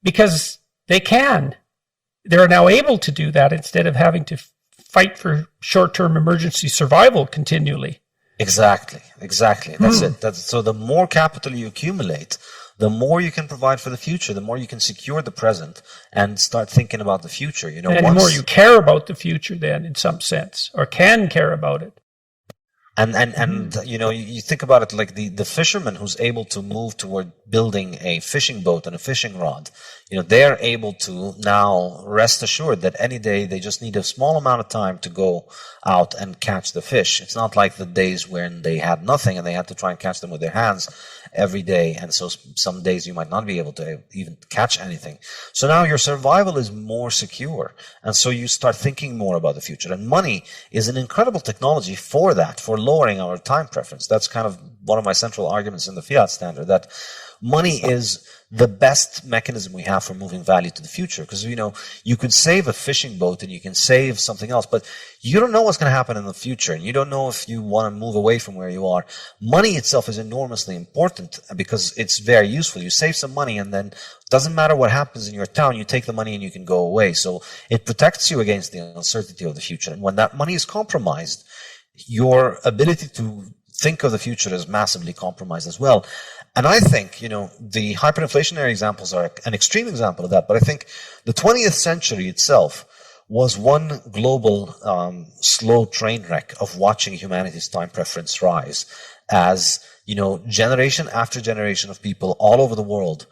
because they're now able to do that instead of having to fight for short-term emergency survival continually. Exactly. That's it. So the more capital you accumulate, the more you can provide for the future, the more you can secure the present and start thinking about the future. And the more you care about the future then, in some sense, or can care about it. And you think about it like the fisherman who's able to move toward building a fishing boat and a fishing rod. They're able to now rest assured that any day they just need a small amount of time to go out and catch the fish. It's not like the days when they had nothing and they had to try and catch them with their hands every day. And so some days you might not be able to even catch anything. So now your survival is more secure. And so you start thinking more about the future. And money is an incredible technology for that, for lowering our time preference. That's kind of one of my central arguments in the Fiat standard, that money is the best mechanism we have for moving value to the future. Because, you could save a fishing boat and you can save something else, but you don't know what's going to happen in the future. And you don't know if you want to move away from where you are. Money itself is enormously important because it's very useful. You save some money and then it doesn't matter what happens in your town, you take the money and you can go away. So it protects you against the uncertainty of the future. And when that money is compromised, your ability to think of the future is massively compromised as well. And I think, the hyperinflationary examples are an extreme example of that. But I think the 20th century itself was one global slow train wreck of watching humanity's time preference rise as, generation after generation of people all over the world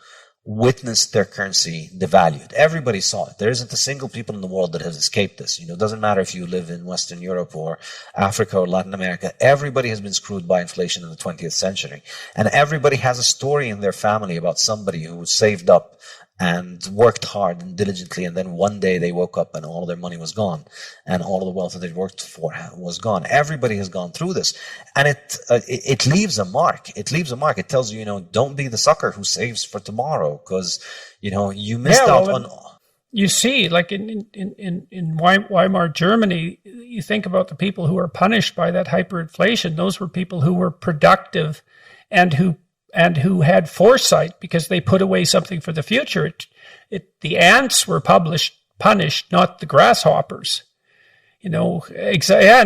witnessed their currency devalued. Everybody saw it. There isn't a single people in the world that has escaped this. It doesn't matter if you live in Western Europe or Africa or Latin America. Everybody has been screwed by inflation in the 20th century. And everybody has a story in their family about somebody who saved up and worked hard and diligently, and then one day they woke up and all of their money was gone, and all of the wealth that they'd worked for was gone. Everybody has gone through this, and it leaves a mark. It leaves a mark. It tells you, don't be the sucker who saves for tomorrow, because you missed out on. You see, like in Weimar Germany, you think about the people who are punished by that hyperinflation. Those were people who were productive, and who had foresight because they put away something for the future. The ants were punished, not the grasshoppers. And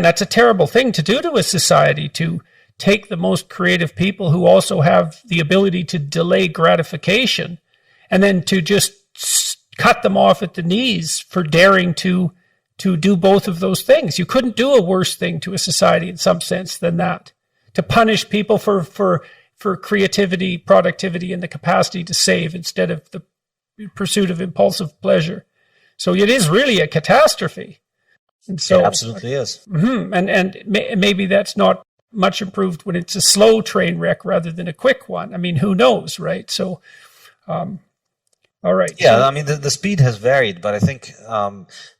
that's a terrible thing to do to a society, to take the most creative people who also have the ability to delay gratification, and then to just cut them off at the knees for daring to do both of those things. You couldn't do a worse thing to a society in some sense than that. To punish people for creativity, productivity, and the capacity to save instead of the pursuit of impulsive pleasure. So it is really a catastrophe. And so, it absolutely is. And maybe that's not much improved when it's a slow train wreck rather than a quick one. I mean, who knows, right? So, all right. Yeah, the speed has varied, but I think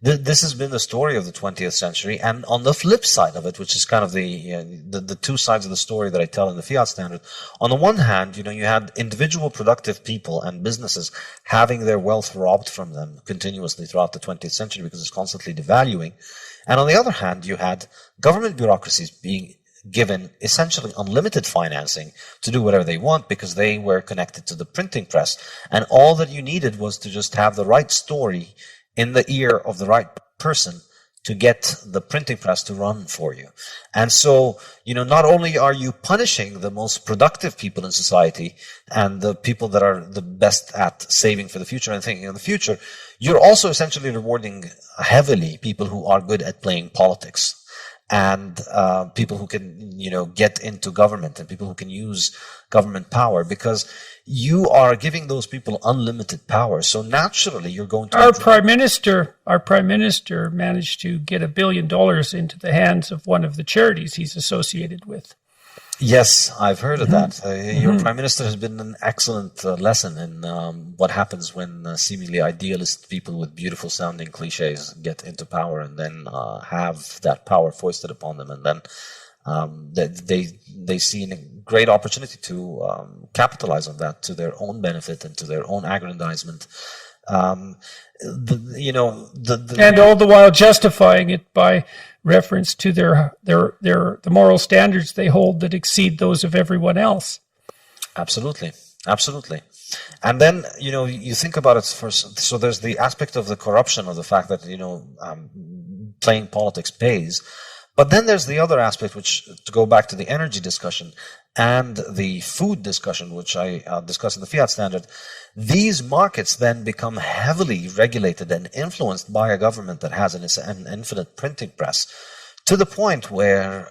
this has been the story of the 20th century. And on the flip side of it, which is kind of the two sides of the story that I tell in the Fiat Standard, on the one hand, you had individual productive people and businesses having their wealth robbed from them continuously throughout the 20th century because it's constantly devaluing. And on the other hand, you had government bureaucracies being given essentially unlimited financing to do whatever they want because they were connected to the printing press. And all that you needed was to just have the right story in the ear of the right person to get the printing press to run for you. And so, not only are you punishing the most productive people in society and the people that are the best at saving for the future and thinking of the future, you're also essentially rewarding heavily people who are good at playing politics. And people who can, get into government, and people who can use government power, because you are giving those people unlimited power. So naturally, you're going to. Our prime minister managed to get $1 billion into the hands of one of the charities he's associated with. Yes, I've heard of that. Your prime minister has been an excellent lesson in what happens when seemingly idealist people with beautiful sounding cliches get into power and then have that power foisted upon them, and then they see a great opportunity to capitalize on that to their own benefit and to their own aggrandizement. And all the while justifying it by reference to the moral standards they hold that exceed those of everyone else. Absolutely. And then, you think about it first. So there's the aspect of the corruption, of the fact that, playing politics pays. But then there's the other aspect, which, to go back to the energy discussion and the food discussion, which I discussed in the Fiat Standard, these markets then become heavily regulated and influenced by a government that has an infinite printing press, to the point where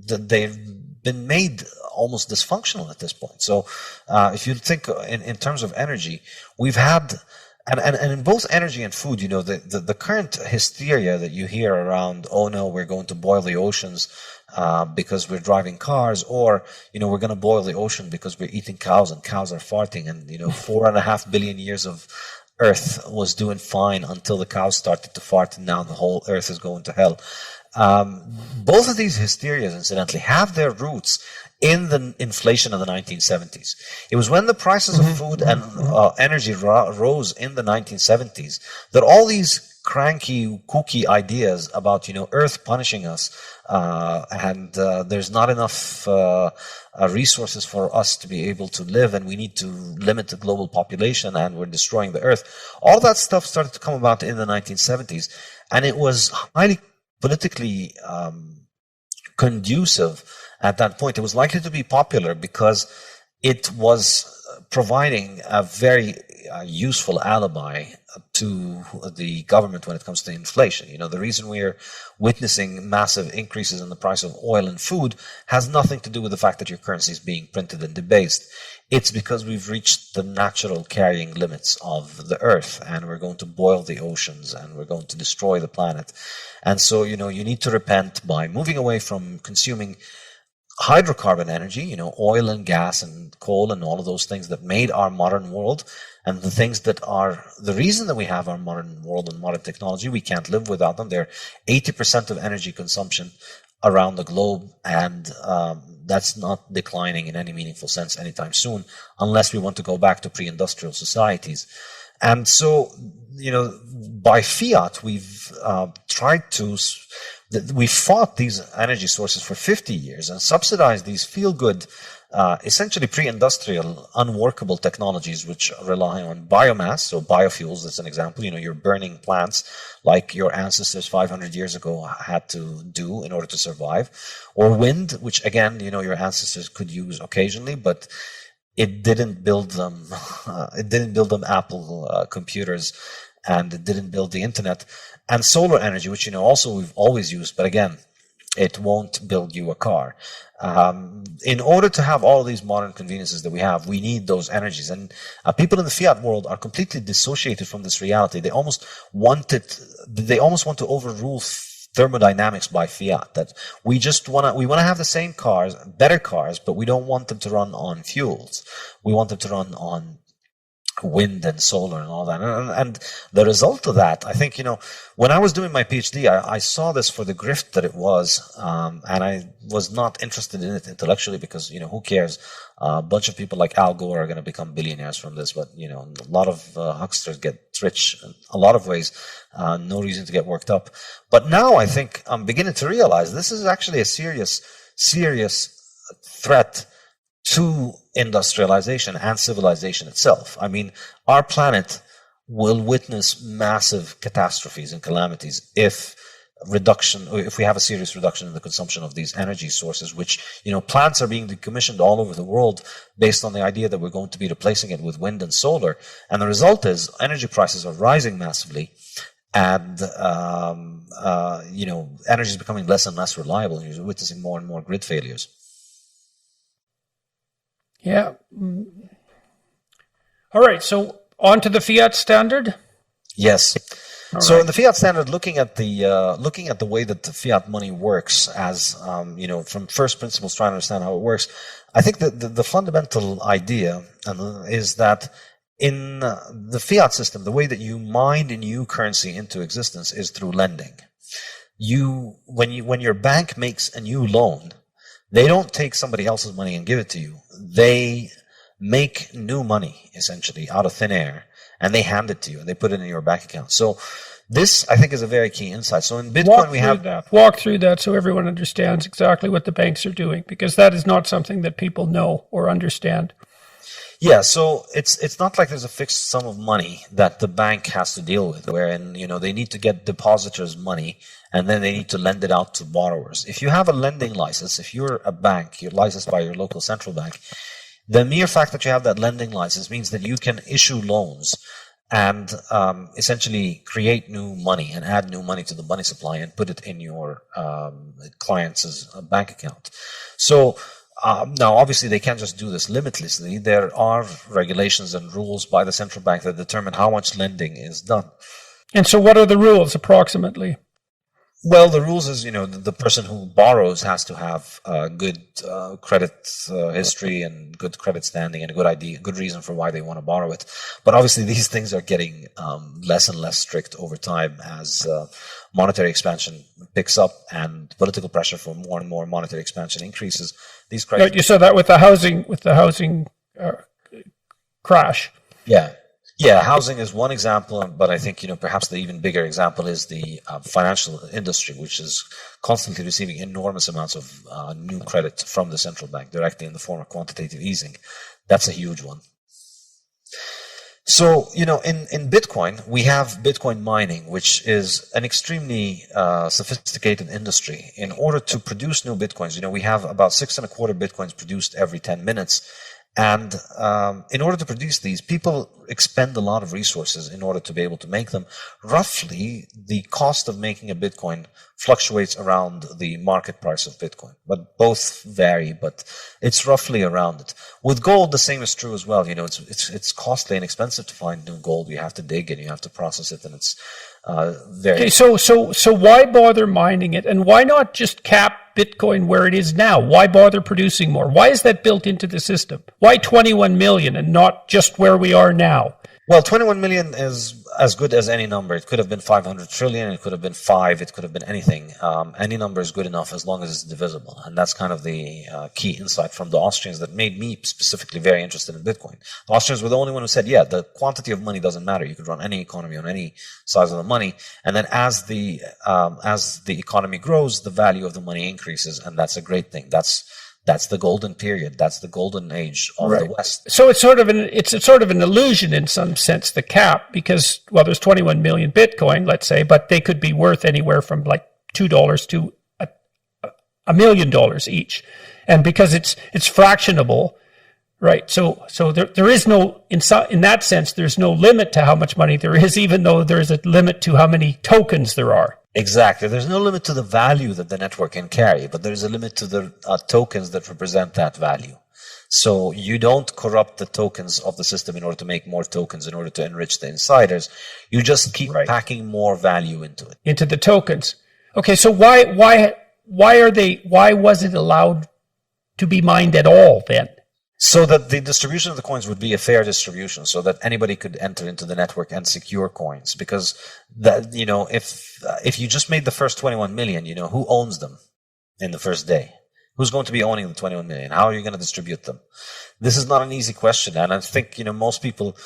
they've been made almost dysfunctional at this point. So if you think in terms of energy, we've had... And in both energy and food, the current hysteria that you hear around, oh no, we're going to boil the oceans because we're driving cars, or, we're going to boil the ocean because we're eating cows and cows are farting, and, 4.5 billion years of Earth was doing fine until the cows started to fart, and now the whole Earth is going to hell. Both of these hysterias, incidentally, have their roots in the inflation of the 1970s. It was when the prices of food and energy rose in the 1970s that all these cranky, kooky ideas about, Earth punishing us, and there's not enough resources for us to be able to live, and we need to limit the global population, and we're destroying the Earth. All that stuff started to come about in the 1970s, and it was highly politically conducive. At that point, it was likely to be popular because it was providing a very useful alibi to the government when it comes to inflation. The reason we're witnessing massive increases in the price of oil and food has nothing to do with the fact that your currency is being printed and debased. It's because we've reached the natural carrying limits of the earth, and we're going to boil the oceans, and we're going to destroy the planet. And so, you need to repent by moving away from consuming hydrocarbon energy, oil and gas and coal and all of those things that made our modern world, and the things that are the reason that we have our modern world and modern technology. We can't live without them. They're 80% of energy consumption around the globe, and that's not declining in any meaningful sense anytime soon, unless we want to go back to pre-industrial societies. And so, by fiat, we've we fought these energy sources for 50 years and subsidized these feel-good, essentially pre-industrial, unworkable technologies which rely on biomass, so biofuels, that's an example. You're burning plants like your ancestors 500 years ago had to do in order to survive. Or wind, which again, your ancestors could use occasionally, but it didn't build them. It didn't build them Apple computers, and it didn't build the internet. And solar energy, which also we've always used, but again, it won't build you a car. In order to have all of these modern conveniences that we have, we need those energies. And people in the fiat world are completely dissociated from this reality. They almost want to overrule thermodynamics by fiat, that we want to have the same cars, better cars, but we don't want them to run on fuels. We want them to run on wind and solar and all that. And the result of that, I think, when I was doing my PhD, I saw this for the grift that it was, and I was not interested in it intellectually because, who cares? A bunch of people like Al Gore are going to become billionaires from this, but, a lot of hucksters get rich in a lot of ways. No reason to get worked up. But now I think I'm beginning to realize this is actually a serious threat to industrialization and civilization itself. I mean, our planet will witness massive catastrophes and calamities if we have a serious reduction in the consumption of these energy sources, which, plants are being decommissioned all over the world based on the idea that we're going to be replacing it with wind and solar. And the result is energy prices are rising massively, and, energy is becoming less and less reliable, and you're witnessing more and more grid failures. Yeah. All right. So on to the fiat standard. Yes. All So right. in the fiat standard, looking at the way that the fiat money works, as from first principles, trying to understand how it works, I think that the fundamental idea is that in the fiat system, the way that you mine a new currency into existence is through lending. When your bank makes a new loan, they don't take somebody else's money and give it to you. They make new money, essentially, out of thin air, and they hand it to you, and they put it in your bank account. So this, I think, is a very key insight. So in Bitcoin, Walk through that so everyone understands exactly what the banks are doing, because that is not something that people know or understand. Yeah, so it's not like there's a fixed sum of money that the bank has to deal with, wherein, they need to get depositors' money and then they need to lend it out to borrowers. If you have a lending license, if you're a bank, you're licensed by your local central bank, the mere fact that you have that lending license means that you can issue loans and essentially create new money and add new money to the money supply and put it in your client's bank account. So now, obviously, they can't just do this limitlessly. There are regulations and rules by the central bank that determine how much lending is done. And so what are the rules approximately? Well, the rules is, the person who borrows has to have good credit history and good credit standing and a good reason for why they want to borrow it. But obviously, these things are getting less and less strict over time as monetary expansion picks up and political pressure for more and more monetary expansion increases. These criteria. You saw that with the housing crash. Yeah, housing is one example, but I think, perhaps the even bigger example is the financial industry, which is constantly receiving enormous amounts of new credit from the central bank directly in the form of quantitative easing. That's a huge one. So, in Bitcoin, we have Bitcoin mining, which is an extremely sophisticated industry. In order to produce new Bitcoins, we have about 6.25 Bitcoins produced every 10 minutes. And in order to produce these, people expend a lot of resources in order to be able to make them. Roughly, the cost of making a Bitcoin fluctuates around the market price of Bitcoin, but both vary, but it's roughly around it. With gold, the same is true as well. You know, it's costly and expensive to find new gold. You have to dig and you have to process it, and it's very... Okay, so why bother mining it, and why not just cap Bitcoin where it is now? Why bother producing more? Why is that built into the system? Why 21 million and not just where we are now? Well, 21 million is as good as any number. It could have been 500 trillion. It could have been 5. It could have been anything. Any number is good enough as long as it's divisible. And that's kind of the key insight from the Austrians that made me specifically very interested in Bitcoin. The Austrians were the only one who said, yeah, the quantity of money doesn't matter. You could run any economy on any size of the money. And then as the economy grows, the value of the money increases. And that's a great thing. That's the golden period. That's the golden age of the West. So it's sort of an illusion in some sense, the cap, because, well, there's 21 million Bitcoin, let's say, but they could be worth anywhere from like $2 to $1 million each. And because it's fractionable, right? So there is no, in that sense, there's no limit to how much money there is, even though there's a limit to how many tokens there are. Exactly. There's no limit to the value that the network can carry, but there's a limit to the tokens that represent that value. So you don't corrupt the tokens of the system in order to make more tokens, in order to enrich the insiders. You just keep packing more value into it. Into the tokens. Okay, so why was it allowed to be mined at all then? So that the distribution of the coins would be a fair distribution, so that anybody could enter into the network and secure coins. Because that, you know, if you just made the first 21 million, you know, who owns them in the first day? Who's going to be owning the 21 million? How are you going to distribute them? This is not an easy question, and I think, you know, most people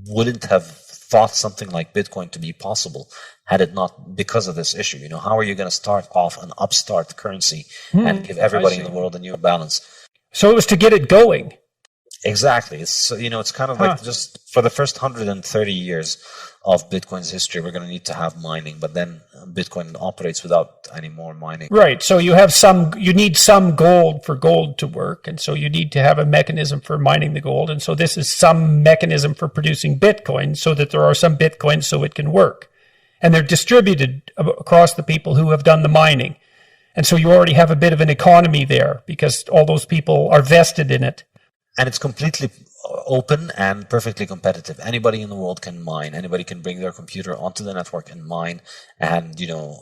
wouldn't have thought something like Bitcoin to be possible had it not because of this issue. You know, how are you going to start off an upstart currency and give everybody in the world a new balance? So it was to get it going. Exactly. It's, you know, it's kind of like just for the first 130 years of Bitcoin's history, we're going to need to have mining, but then Bitcoin operates without any more mining. Right. So you need some gold for gold to work. And so you need to have a mechanism for mining the gold. And so this is some mechanism for producing Bitcoin so that there are some Bitcoins so it can work. And they're distributed across the people who have done the mining. And so you already have a bit of an economy there because all those people are vested in it. And it's completely open and perfectly competitive. Anybody in the world can mine. Anybody can bring their computer onto the network and mine and, you know,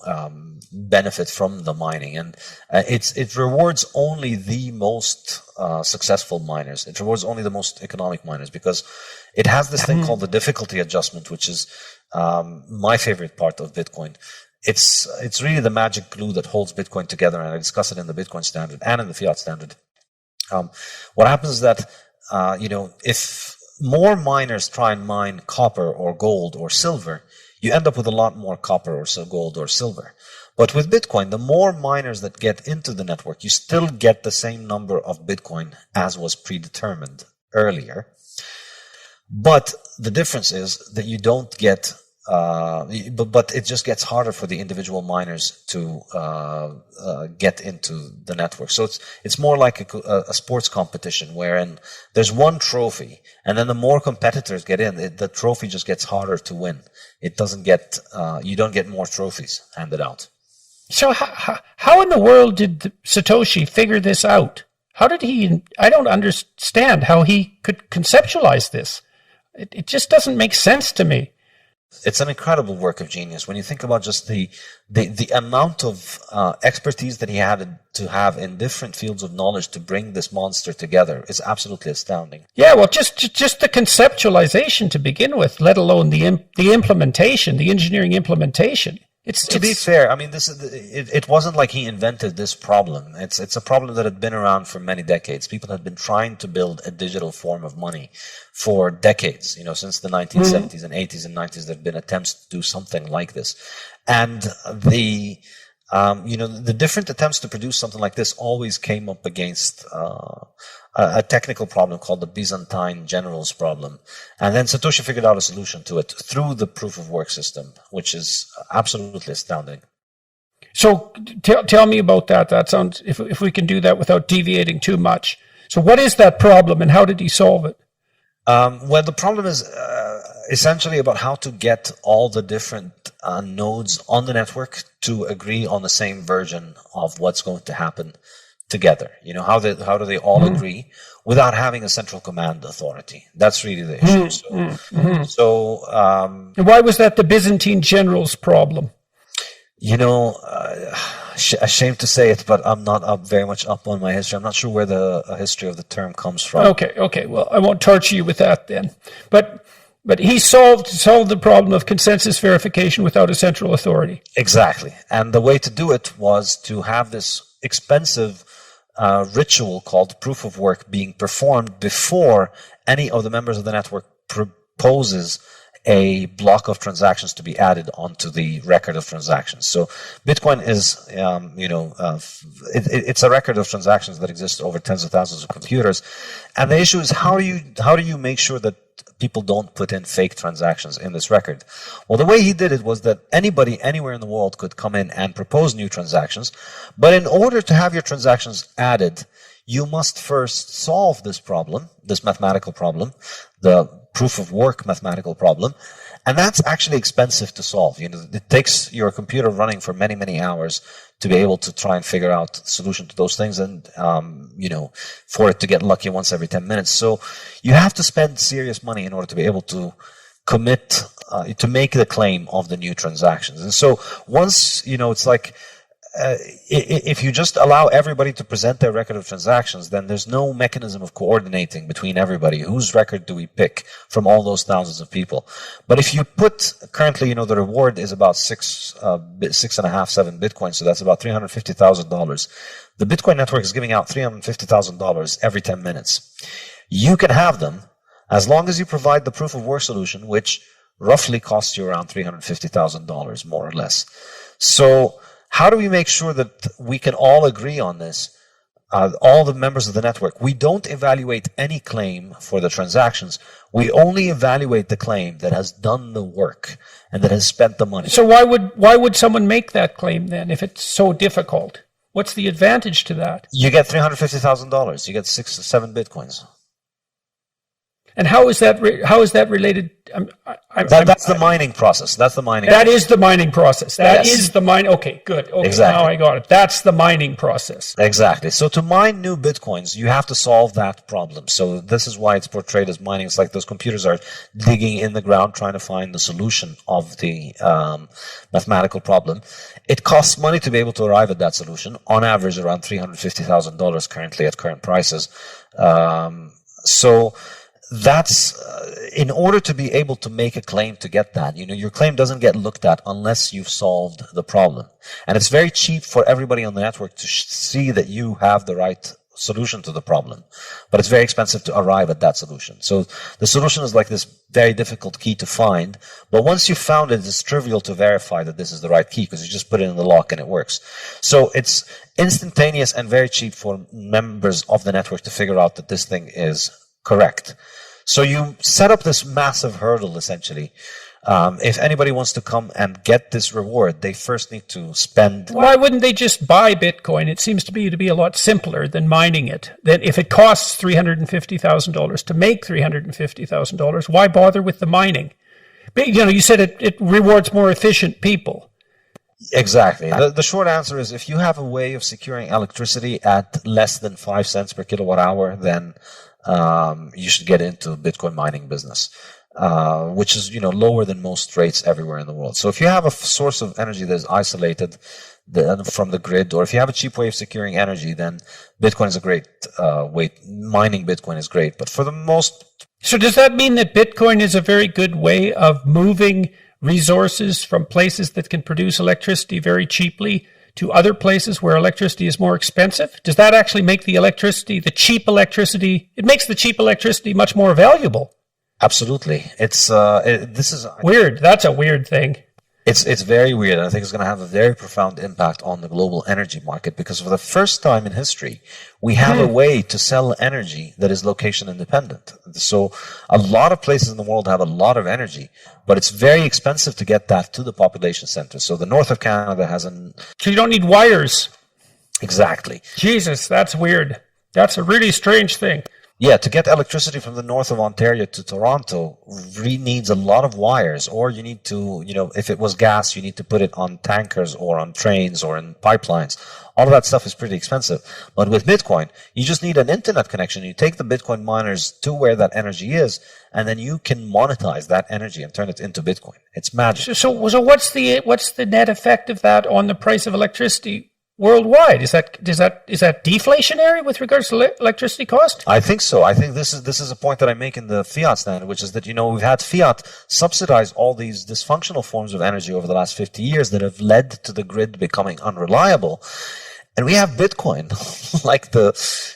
benefit from the mining. And it rewards only the most successful miners. It rewards only the most economic miners because it has this thing called the difficulty adjustment, which is my favorite part of Bitcoin. It's really the magic glue that holds Bitcoin together, and I discuss it in the Bitcoin standard and in the Fiat standard. What happens is that, you know, if more miners try and mine copper or gold or silver, you end up with a lot more copper or gold or silver. But with Bitcoin, the more miners that get into the network, you still get the same number of Bitcoin as was predetermined earlier. But the difference is that you don't get, but it just gets harder for the individual miners to get into the network. So it's more like a sports competition wherein there's one trophy, and then the more competitors get in, the trophy just gets harder to win. It doesn't get, you don't get more trophies handed out. So how in the world did Satoshi figure this out? How did he? I don't understand how he could conceptualize this. It just doesn't make sense to me. It's an incredible work of genius. When you think about just the amount of expertise that he had to have in different fields of knowledge to bring this monster together is absolutely astounding. Yeah, well, just the conceptualization to begin with, let alone the implementation, the engineering implementation. To be fair, I mean, it wasn't like he invented this problem. It's a problem that had been around for many decades. People had been trying to build a digital form of money for decades. You know, since the 1970s and 80s and 90s, there have been attempts to do something like this. And the different attempts to produce something like this always came up against a technical problem called the Byzantine generals problem. And then Satoshi figured out a solution to it through the proof of work system, which is absolutely astounding. So tell me about that. That sounds, if we can do that without deviating too much. So what is that problem and how did he solve it? Well, the problem is essentially about how to get all the different nodes on the network to agree on the same version of what's going to happen together. You know, how do they all agree without having a central command authority? That's really the issue. And why was that the Byzantine general's problem? You know, ashamed to say it, but I'm not very much up on my history. I'm not sure where the history of the term comes from. Okay. Well, I won't torture you with that then. But he solved the problem of consensus verification without a central authority. Exactly. And the way to do it was to have this expensive ritual called proof of work being performed before any of the members of the network proposes a block of transactions to be added onto the record of transactions. So Bitcoin is, it's a record of transactions that exists over tens of thousands of computers. And the issue is how do you make sure that people don't put in fake transactions in this record? Well, the way he did it was that anybody anywhere in the world could come in and propose new transactions. But in order to have your transactions added, you must first solve this problem, this mathematical problem, the proof of work mathematical problem. And that's actually expensive to solve. You know, it takes your computer running for many, many hours to be able to try and figure out the solution to those things and, for it to get lucky once every 10 minutes. So you have to spend serious money in order to be able to commit, to make the claim of the new transactions. And so once, it's like, if you just allow everybody to present their record of transactions, then there's no mechanism of coordinating between everybody. Whose record do we pick from all those thousands of people? But if you put, currently, the reward is about 6.5, 7 Bitcoin, so that's about $350,000. The Bitcoin network is giving out $350,000 every 10 minutes. You can have them as long as you provide the proof of work solution, which roughly costs you around $350,000, more or less. So how do we make sure that we can all agree on this? All the members of the network. We don't evaluate any claim for the transactions. We only evaluate the claim that has done the work and that has spent the money. So why would someone make that claim then if it's so difficult? What's the advantage to that? You get $350,000. You get 6 or 7 Bitcoins. And how is that related? That's the mining process. That's the mining. That is the mining process. That is the mine. Okay, good. Okay, exactly. Now I got it. That's the mining process. Exactly. So to mine new Bitcoins, you have to solve that problem. So this is why it's portrayed as mining. It's like those computers are digging in the ground trying to find the solution of the mathematical problem. It costs money to be able to arrive at that solution. On average, around $350,000 currently at current prices. So that's in order to be able to make a claim to get that, your claim doesn't get looked at unless you've solved the problem. And it's very cheap for everybody on the network to see that you have the right solution to the problem, but it's very expensive to arrive at that solution. So the solution is like this very difficult key to find, but once you've found it, it's trivial to verify that this is the right key because you just put it in the lock and it works. So it's instantaneous and very cheap for members of the network to figure out that this thing is correct. So you set up this massive hurdle, essentially. If anybody wants to come and get this reward, they first need to spend. Why wouldn't they just buy Bitcoin? It seems to be a lot simpler than mining it. Then if it costs $350,000 to make $350,000, why bother with the mining? But, you said it rewards more efficient people. Exactly. The short answer is if you have a way of securing electricity at less than 5 cents per kilowatt hour, then you should get into Bitcoin mining business, which is, lower than most rates everywhere in the world. So if you have a source of energy that is isolated from the grid, or if you have a cheap way of securing energy, then Bitcoin is a great way. Mining Bitcoin is great. But for the most... So does that mean that Bitcoin is a very good way of moving resources from places that can produce electricity very cheaply to other places where electricity is more expensive? Does that actually make the cheap electricity, it makes the cheap electricity much more valuable? Absolutely. This is weird. That's a weird thing. It's very weird, and I think it's going to have a very profound impact on the global energy market, because for the first time in history, we have a way to sell energy that is location independent. So a lot of places in the world have a lot of energy, but it's very expensive to get that to the population centers. So the north of Canada has an... So you don't need wires. Exactly. Jesus, that's weird. That's a really strange thing. Yeah, to get electricity from the north of Ontario to Toronto really needs a lot of wires, or you need to, if it was gas, you need to put it on tankers or on trains or in pipelines. All of that stuff is pretty expensive. But with Bitcoin, you just need an internet connection. You take the Bitcoin miners to where that energy is, and then you can monetize that energy and turn it into Bitcoin. It's magic. So what's the net effect of that on the price of electricity worldwide? Is that deflationary with regards to electricity cost? I think so. I think this is a point that I make in the Fiat standard, which is that we've had Fiat subsidize all these dysfunctional forms of energy over the last 50 years that have led to the grid becoming unreliable. And we have Bitcoin, like the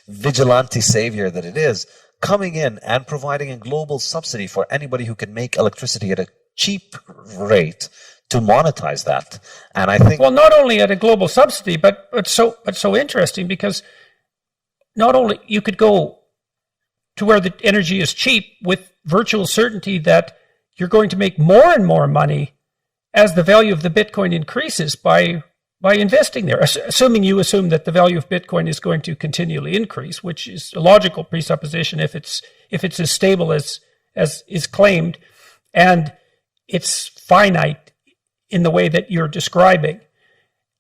vigilante savior that it is, coming in and providing a global subsidy for anybody who can make electricity at a cheap rate to monetize that. And I think, well, not only at a global subsidy, but so interesting, because not only you could go to where the energy is cheap with virtual certainty that you're going to make more and more money as the value of the Bitcoin increases by investing there, assuming that the value of Bitcoin is going to continually increase, which is a logical presupposition if it's as stable as is claimed, and it's finite in the way that you're describing,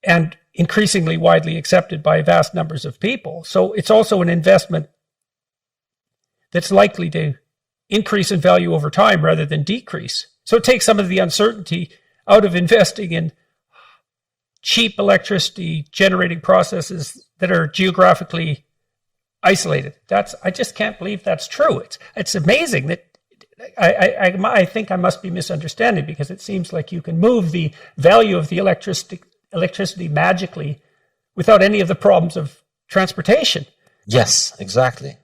and increasingly widely accepted by vast numbers of people. So it's also an investment that's likely to increase in value over time rather than decrease. So it takes some of the uncertainty out of investing in cheap electricity generating processes that are geographically isolated. I just can't believe that's true. It's amazing that I think I must be misunderstanding, because it seems like you can move the value of the electricity magically without any of the problems of transportation. yes, exactly.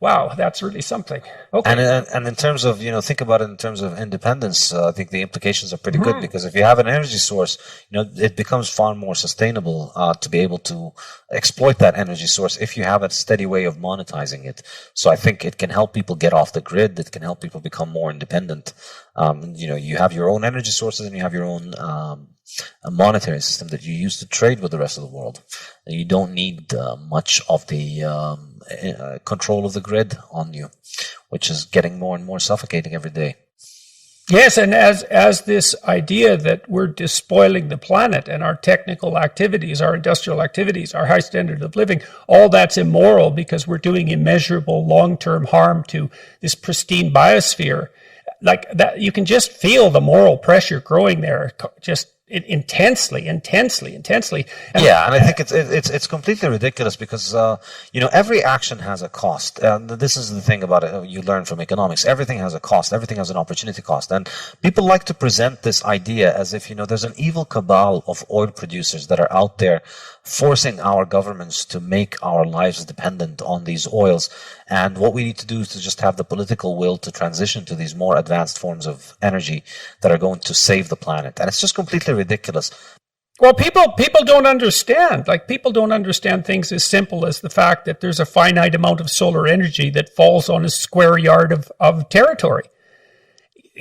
Wow, that's really something. Okay. And in terms of, think about it in terms of independence, I think the implications are pretty good, because if you have an energy source, it becomes far more sustainable to be able to exploit that energy source if you have a steady way of monetizing it. So I think it can help people get off the grid. It can help people become more independent. You have your own energy sources, and you have your own a monetary system that you use to trade with the rest of the world. And you don't need much of the control of the grid on you, which is getting more and more suffocating every day. Yes, and as this idea that we're despoiling the planet, and our technical activities, our industrial activities, our high standard of living, all that's immoral because we're doing immeasurable long-term harm to this pristine biosphere. Like that, you can just feel the moral pressure growing there, just intensely. And Yeah, and I think it's completely ridiculous, because every action has a cost. And this is the thing about it you learn from economics. Everything has a cost. Everything has an opportunity cost. And people like to present this idea as if there's an evil cabal of oil producers that are out there forcing our governments to make our lives dependent on these oils. And what we need to do is to just have the political will to transition to these more advanced forms of energy that are going to save the planet. And it's just completely ridiculous. Well, people don't understand. Like, people don't understand things as simple as the fact that there's a finite amount of solar energy that falls on a square yard of territory.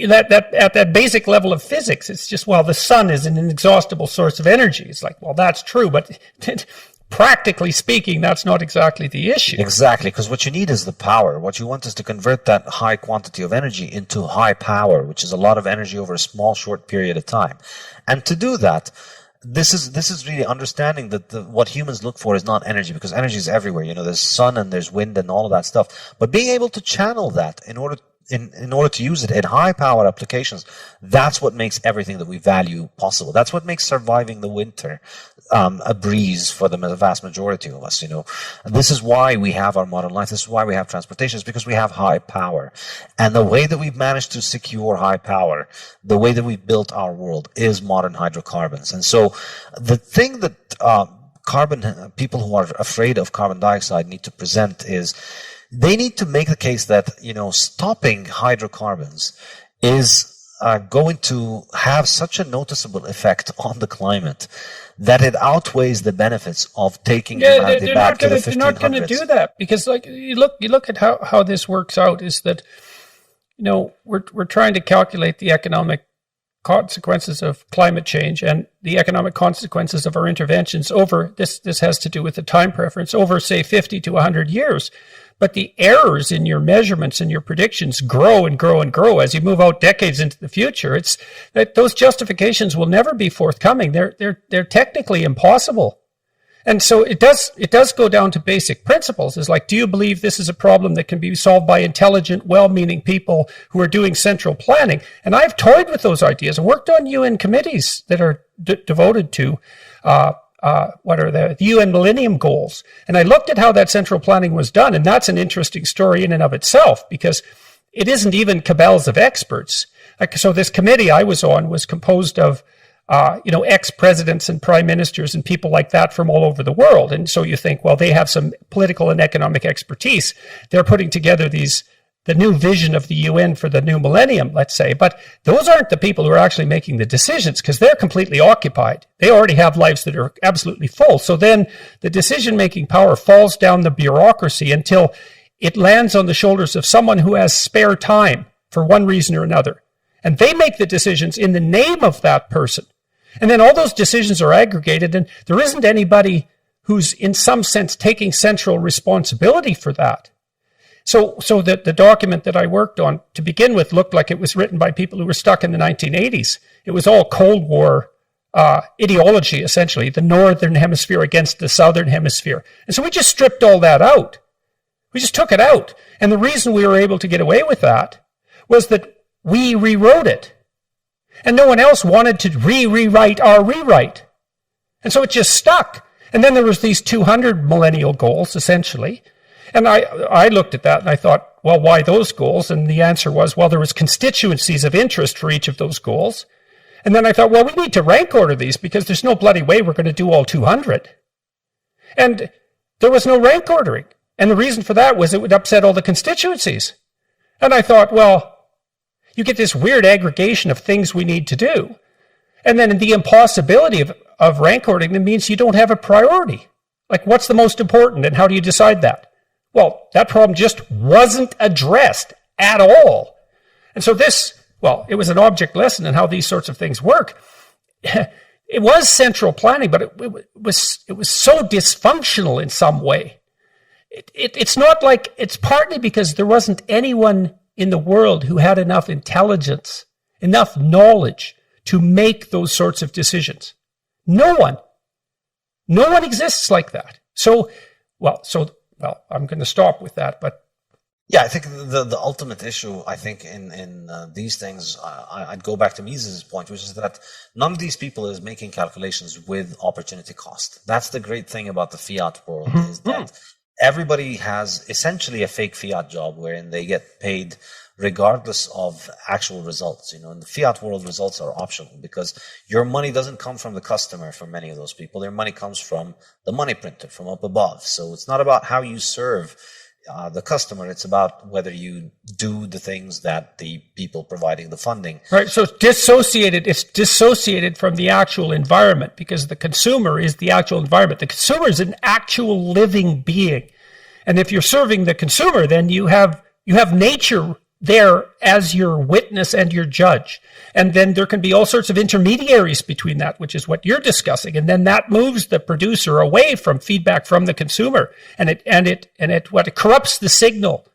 That at that basic level of physics, it's just, well, the sun is an inexhaustible source of energy. It's like, well, that's true, but practically speaking, that's not exactly the issue. Exactly, because what you need is the power. What you want is to convert that high quantity of energy into high power, which is a lot of energy over a small, short period of time. And to do that, this is really understanding that what humans look for is not energy, because energy is everywhere. There's sun and there's wind and all of that stuff. But being able to channel that in order to use it in high power applications, that's what makes everything that we value possible. That's what makes surviving the winter a breeze for the vast majority of us. This is why we have our modern life. This is why we have transportation, is because we have high power. And the way that we've managed to secure high power, the way that we've built our world, is modern hydrocarbons. And so the thing that people who are afraid of carbon dioxide need to present is, they need to make the case that, stopping hydrocarbons is going to have such a noticeable effect on the climate that it outweighs the benefits of taking humanity back to the 1500s. They're not going to do that, because like you look at how this works out is that, we're trying to calculate the economic consequences of climate change and the economic consequences of our interventions over this has to do with the time preference over, say, 50 to 100 years. But the errors in your measurements and your predictions grow and grow and grow as you move out decades into the future. It's that those justifications will never be forthcoming. They're technically impossible. And so it does go down to basic principles. It's like, do you believe this is a problem that can be solved by intelligent, well-meaning people who are doing central planning? And I've toyed with those ideas and worked on UN committees that are devoted to what are the UN Millennium Goals. And I looked at how that central planning was done, and that's an interesting story in and of itself, because it isn't even cabals of experts. So this committee I was on was composed of ex-presidents and prime ministers and people like that from all over the world. And so you think, well, they have some political and economic expertise. They're putting together the new vision of the UN for the new millennium, let's say. But those aren't the people who are actually making the decisions, because they're completely occupied. They already have lives that are absolutely full. So then the decision-making power falls down the bureaucracy until it lands on the shoulders of someone who has spare time for one reason or another. And they make the decisions in the name of that person. And then all those decisions are aggregated, and there isn't anybody who's in some sense taking central responsibility for that. So the document that I worked on to begin with looked like it was written by people who were stuck in the 1980s. It was all Cold War ideology, essentially, the Northern Hemisphere against the Southern Hemisphere. And so we just stripped all that out. We just took it out. And the reason we were able to get away with that was that we rewrote it. And no one else wanted to rewrite our rewrite. And so it just stuck. And then there was these 200 millennial goals, essentially. And I looked at that and I thought, well, why those goals? And the answer was, well, there was constituencies of interest for each of those goals. And then I thought, well, we need to rank order these, because there's no bloody way we're going to do all 200. And there was no rank ordering. And the reason for that was it would upset all the constituencies. And I thought, well, you get this weird aggregation of things we need to do. And then the impossibility of rank ordering means you don't have a priority. Like, what's the most important, and how do you decide that? Well, that problem just wasn't addressed at all. And so it was an object lesson in how these sorts of things work. It was central planning, but it was so dysfunctional in some way. It's not like, it's partly because there wasn't anyone in the world who had enough intelligence, enough knowledge to make those sorts of decisions. No one exists like that. I'm going to stop with that, but yeah, I think the ultimate issue, I think, in these things, I'd go back to Mises' point, which is that none of these people is making calculations with opportunity cost. That's the great thing about the fiat world, is that everybody has essentially a fake fiat job wherein they get paid regardless of actual results. In the fiat world, results are optional, because your money doesn't come from the customer for many of those people. Their money comes from the money printer, from up above. So it's not about how you serve the customer. It's about whether you do the things that the people providing the funding. Right. So it's dissociated from the actual environment, because the consumer is the actual environment. The consumer is an actual living being. And if you're serving the consumer, then you have nature there as your witness and your judge. And then there can be all sorts of intermediaries between that, which is what you're discussing. And then that moves the producer away from feedback from the consumer. And it corrupts the signal.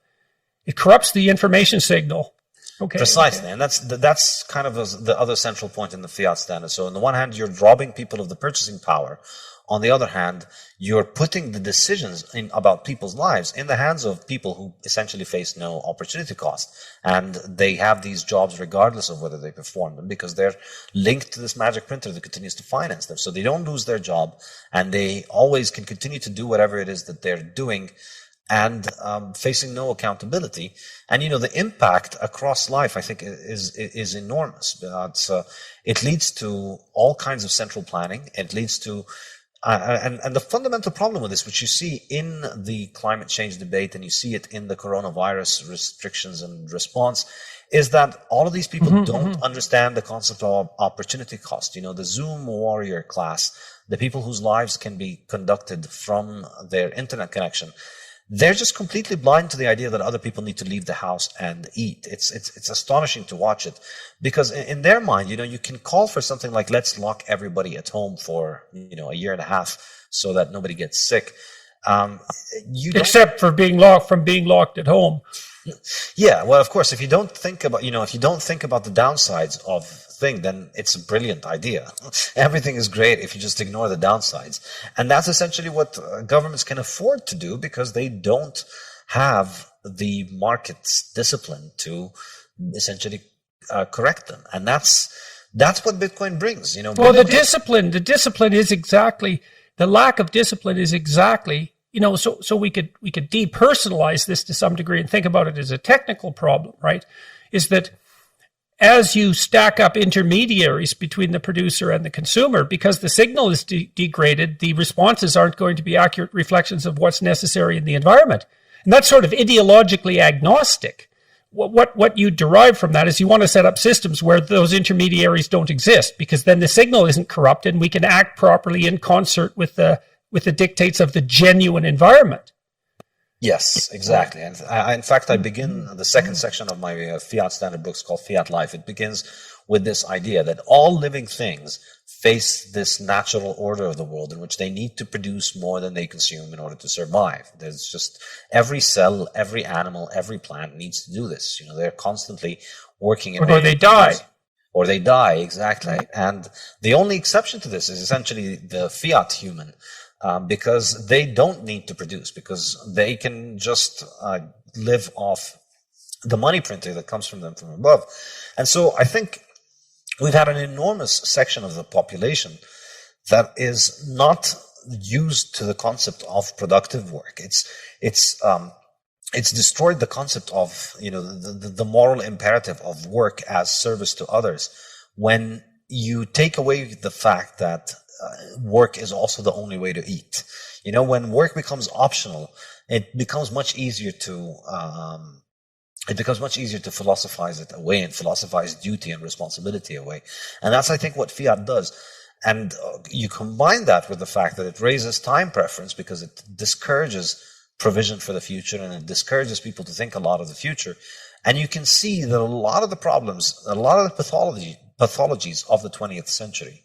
It corrupts the information signal. Okay. Precisely. And that's kind of the other central point in the fiat standard. So on the one hand, you're robbing people of the purchasing power. On the other hand, you're putting the decisions about people's lives in the hands of people who essentially face no opportunity cost. And they have these jobs regardless of whether they perform them, because they're linked to this magic printer that continues to finance them. So they don't lose their job, and they always can continue to do whatever it is that they're doing, and facing no accountability. And, the impact across life, I think, is enormous. It leads to all kinds of central planning. It leads to And the fundamental problem with this, which you see in the climate change debate and you see it in the coronavirus restrictions and response, is that all of these people don't understand the concept of opportunity cost. The Zoom warrior class, the people whose lives can be conducted from their internet connection, they're just completely blind to the idea that other people need to leave the house and eat. It's astonishing to watch it, because in their mind, you can call for something like, let's lock everybody at home for, a year and a half so that nobody gets sick. Except for being locked at home. Yeah, well, of course, if you don't think about the downsides of thing, then it's a brilliant idea. Everything is great if you just ignore the downsides. And that's essentially what governments can afford to do, because they don't have the market's discipline to essentially correct them. And that's what Bitcoin brings. Well, the discipline is exactly, the lack of discipline is exactly, so we could depersonalize this to some degree and think about it as a technical problem, right? Is that as you stack up intermediaries between the producer and the consumer, because the signal is degraded, the responses aren't going to be accurate reflections of what's necessary in the environment. And that's sort of ideologically agnostic. What you derive from that is you want to set up systems where those intermediaries don't exist, because then the signal isn't corrupted and we can act properly in concert with the dictates of the genuine environment. Yes, exactly. And in fact, I begin the second section of my Fiat standard books called Fiat Life. It begins with this idea that all living things face this natural order of the world in which they need to produce more than they consume in order to survive. There's just every cell, every animal, every plant needs to do this. They're constantly working. Or they die. Or they die, exactly. And the only exception to this is essentially the Fiat human. Because they don't need to produce, because they can just live off the money printing that comes from them from above. And so I think we've had an enormous section of the population that is not used to the concept of productive work. It's destroyed the concept of the moral imperative of work as service to others, when you take away the fact that work is also the only way to eat. When work becomes optional, it becomes much easier to philosophize it away and philosophize duty and responsibility away. And that's, I think, what Fiat does. And you combine that with the fact that it raises time preference, because it discourages provision for the future and it discourages people to think a lot of the future. And you can see that a lot of the problems, a lot of the pathologies of the 20th century,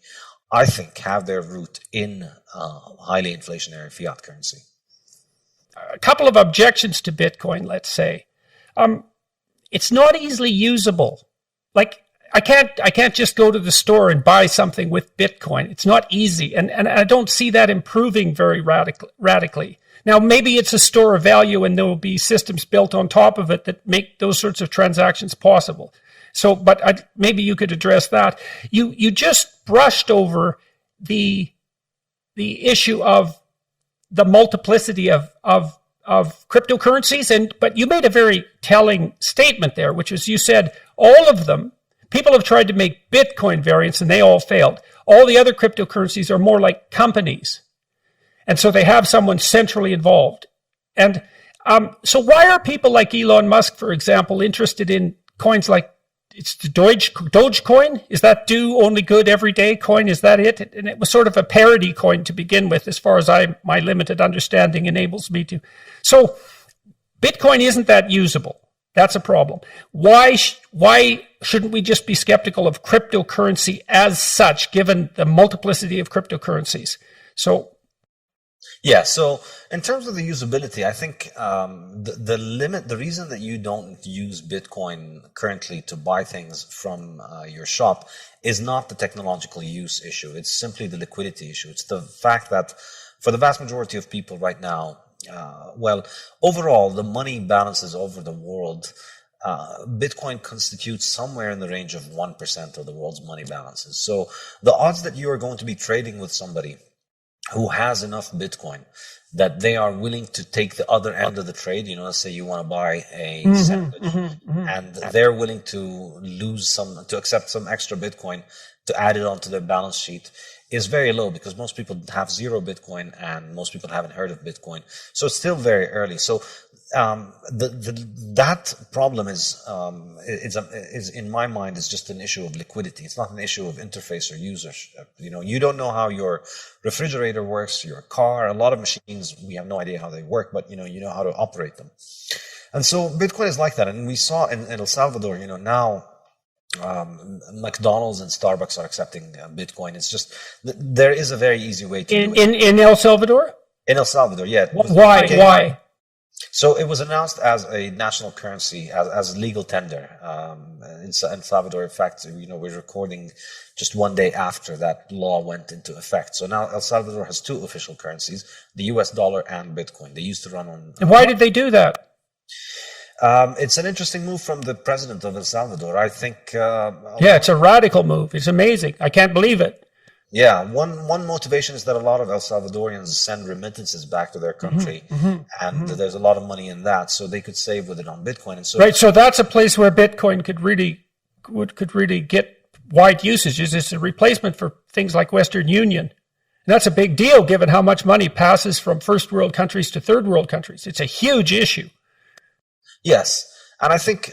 I think, have their root in highly inflationary fiat currency. A couple of objections to Bitcoin, let's say. It's not easily usable. Like, I can't just go to the store and buy something with Bitcoin. It's not easy, and I don't see that improving very radically. Now, maybe it's a store of value and there will be systems built on top of it that make those sorts of transactions possible. So, but maybe you could address that. You just brushed over the issue of the multiplicity of cryptocurrencies, but you made a very telling statement there, which is, you said all of them, people have tried to make Bitcoin variants and they all failed. All the other cryptocurrencies are more like companies, and so they have someone centrally involved. And so why are people like Elon Musk, for example, interested in coins like, it's the Dogecoin? Is that do only good everyday coin? Is that it? And it was sort of a parody coin to begin with, as far as my limited understanding enables me to. So Bitcoin isn't that usable. That's a problem. Why shouldn't we just be skeptical of cryptocurrency as such, given the multiplicity of cryptocurrencies? So Yeah, so in terms of the usability, I think the reason that you don't use Bitcoin currently to buy things from your shop is not the technological use issue. It's simply the liquidity issue. It's the fact that for the vast majority of people right now, overall, the money balances over the world, Bitcoin constitutes somewhere in the range of 1% of the world's money balances. So the odds that you are going to be trading with somebody who has enough Bitcoin that they are willing to take the other end of the trade, let's say you want to buy a sandwich, and they're willing to accept some extra Bitcoin to add it onto their balance sheet, is very low because most people have zero Bitcoin and most people haven't heard of Bitcoin. So it's still very early. So that problem is in my mind is just an issue of liquidity. It's not an issue of interface or usership. You don't know how your refrigerator works, your car, a lot of machines, we have no idea how they work, but you know how to operate them. And so Bitcoin is like that. And we saw in El Salvador, now McDonald's and Starbucks are accepting Bitcoin. It's just, there is a very easy way to do it. In El Salvador? In El Salvador, yeah. Why? So it was announced as a national currency, as a legal tender in Salvador. In fact, we're recording just one day after that law went into effect. So now El Salvador has two official currencies, the US dollar and Bitcoin. They used to run on... And why did they do that? It's an interesting move from the president of El Salvador. I think... it's a radical move. It's amazing. I can't believe it. Yeah, one motivation is that a lot of El Salvadorians send remittances back to their country, and there's a lot of money in that, so they could save with it on Bitcoin. And so, right, so that's a place where Bitcoin could really get wide usage. It's a replacement for things like Western Union, and that's a big deal given how much money passes from first world countries to third world countries. It's a huge issue. Yes, and I think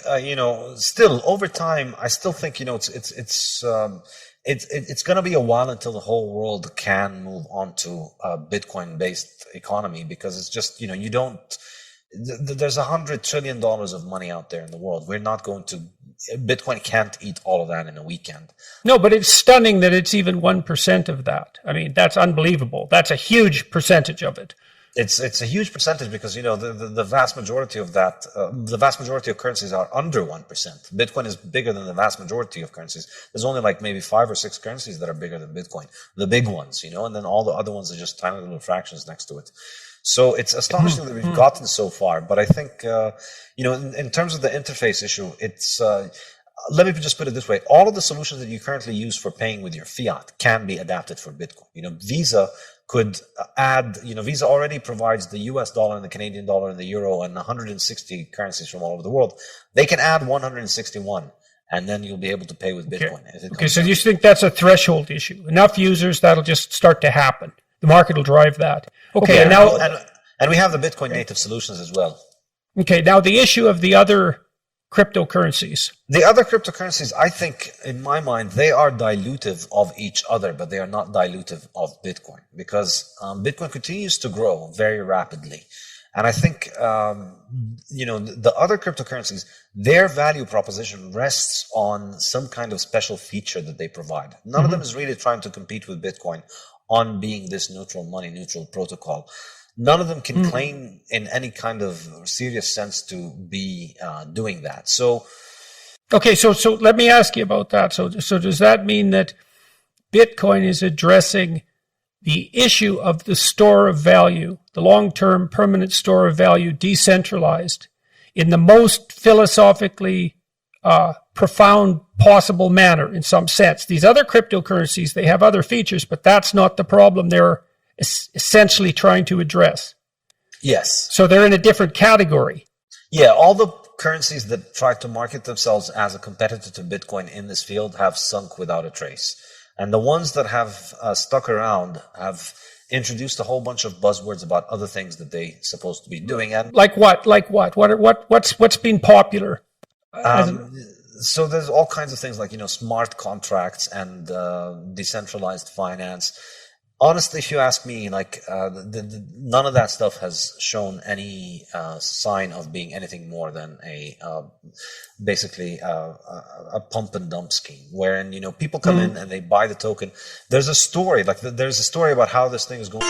still over time, I still think it's going to be a while until the whole world can move on to a Bitcoin-based economy, because it's just, there's $100 trillion of money out there in the world. Bitcoin can't eat all of that in a weekend. No, but it's stunning that it's even 1% of that. I mean, that's unbelievable. That's a huge percentage of it. It's a huge percentage because, the vast majority of that, the vast majority of currencies are under 1%. Bitcoin is bigger than the vast majority of currencies. There's only like maybe 5 or 6 currencies that are bigger than Bitcoin, the big ones, and then all the other ones are just tiny little fractions next to it. So it's astonishing that we've gotten so far. But I think, in terms of the interface issue, it's, let me just put it this way. All of the solutions that you currently use for paying with your fiat can be adapted for Bitcoin. Visa could add, Visa already provides the US dollar and the Canadian dollar and the euro and 160 currencies from all over the world. They can add 161, and then you'll be able to pay with Bitcoin. Okay, so you think that's a threshold issue? Enough users, that'll just start to happen. The market will drive that. Okay, and now... And we have the Bitcoin native solutions as well. Okay, now the issue of the other cryptocurrencies. The other cryptocurrencies, I think, in my mind, they are dilutive of each other, but they are not dilutive of Bitcoin, because Bitcoin continues to grow very rapidly. And I think, the other cryptocurrencies, their value proposition rests on some kind of special feature that they provide. None of them is really trying to compete with Bitcoin on being this neutral money, neutral protocol. None of them can claim in any kind of serious sense to be doing that. So, okay, so let me ask you about that. So does that mean that Bitcoin is addressing the issue of the store of value, the long-term permanent store of value, decentralized, in the most philosophically profound possible manner, in some sense? These other cryptocurrencies, they have other features, but that's not the problem they're essentially trying to address. Yes. So they're in a different category. Yeah, all the currencies that try to market themselves as a competitor to Bitcoin in this field have sunk without a trace. And the ones that have stuck around have introduced a whole bunch of buzzwords about other things that they're supposed to be doing. And like what? What's been popular? So there's all kinds of things like, smart contracts and decentralized finance. Honestly, if you ask me, none of that stuff has shown any sign of being anything more than basically a pump and dump scheme, wherein people come in and they buy the token. There's a story, there's a story about how this thing is going.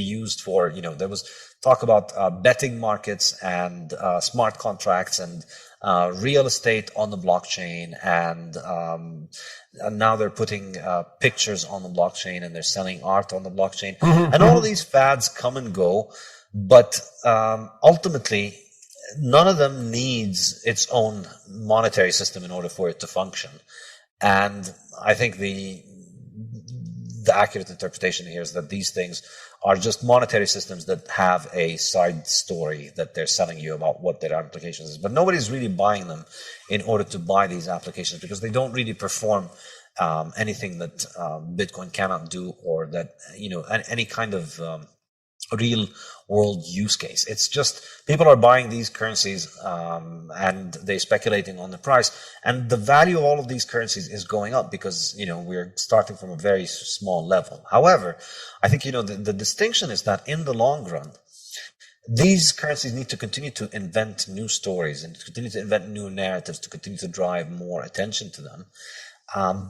be used for, there was talk about betting markets and smart contracts and real estate on the blockchain, and now they're putting pictures on the blockchain, and they're selling art on the blockchain. And all of these fads come and go, but ultimately, none of them needs its own monetary system in order for it to function. And I think the accurate interpretation here is that these things are just monetary systems that have a side story that they're selling you about what their applications is. But nobody's really buying them in order to buy these applications, because they don't really perform anything that Bitcoin cannot do, or that, any kind of real world use case. It's just people are buying these currencies and they're speculating on the price, and the value of all of these currencies is going up because we're starting from a very small level. However, I think the distinction is that in the long run, these currencies need to continue to invent new stories and to continue to invent new narratives to continue to drive more attention to them.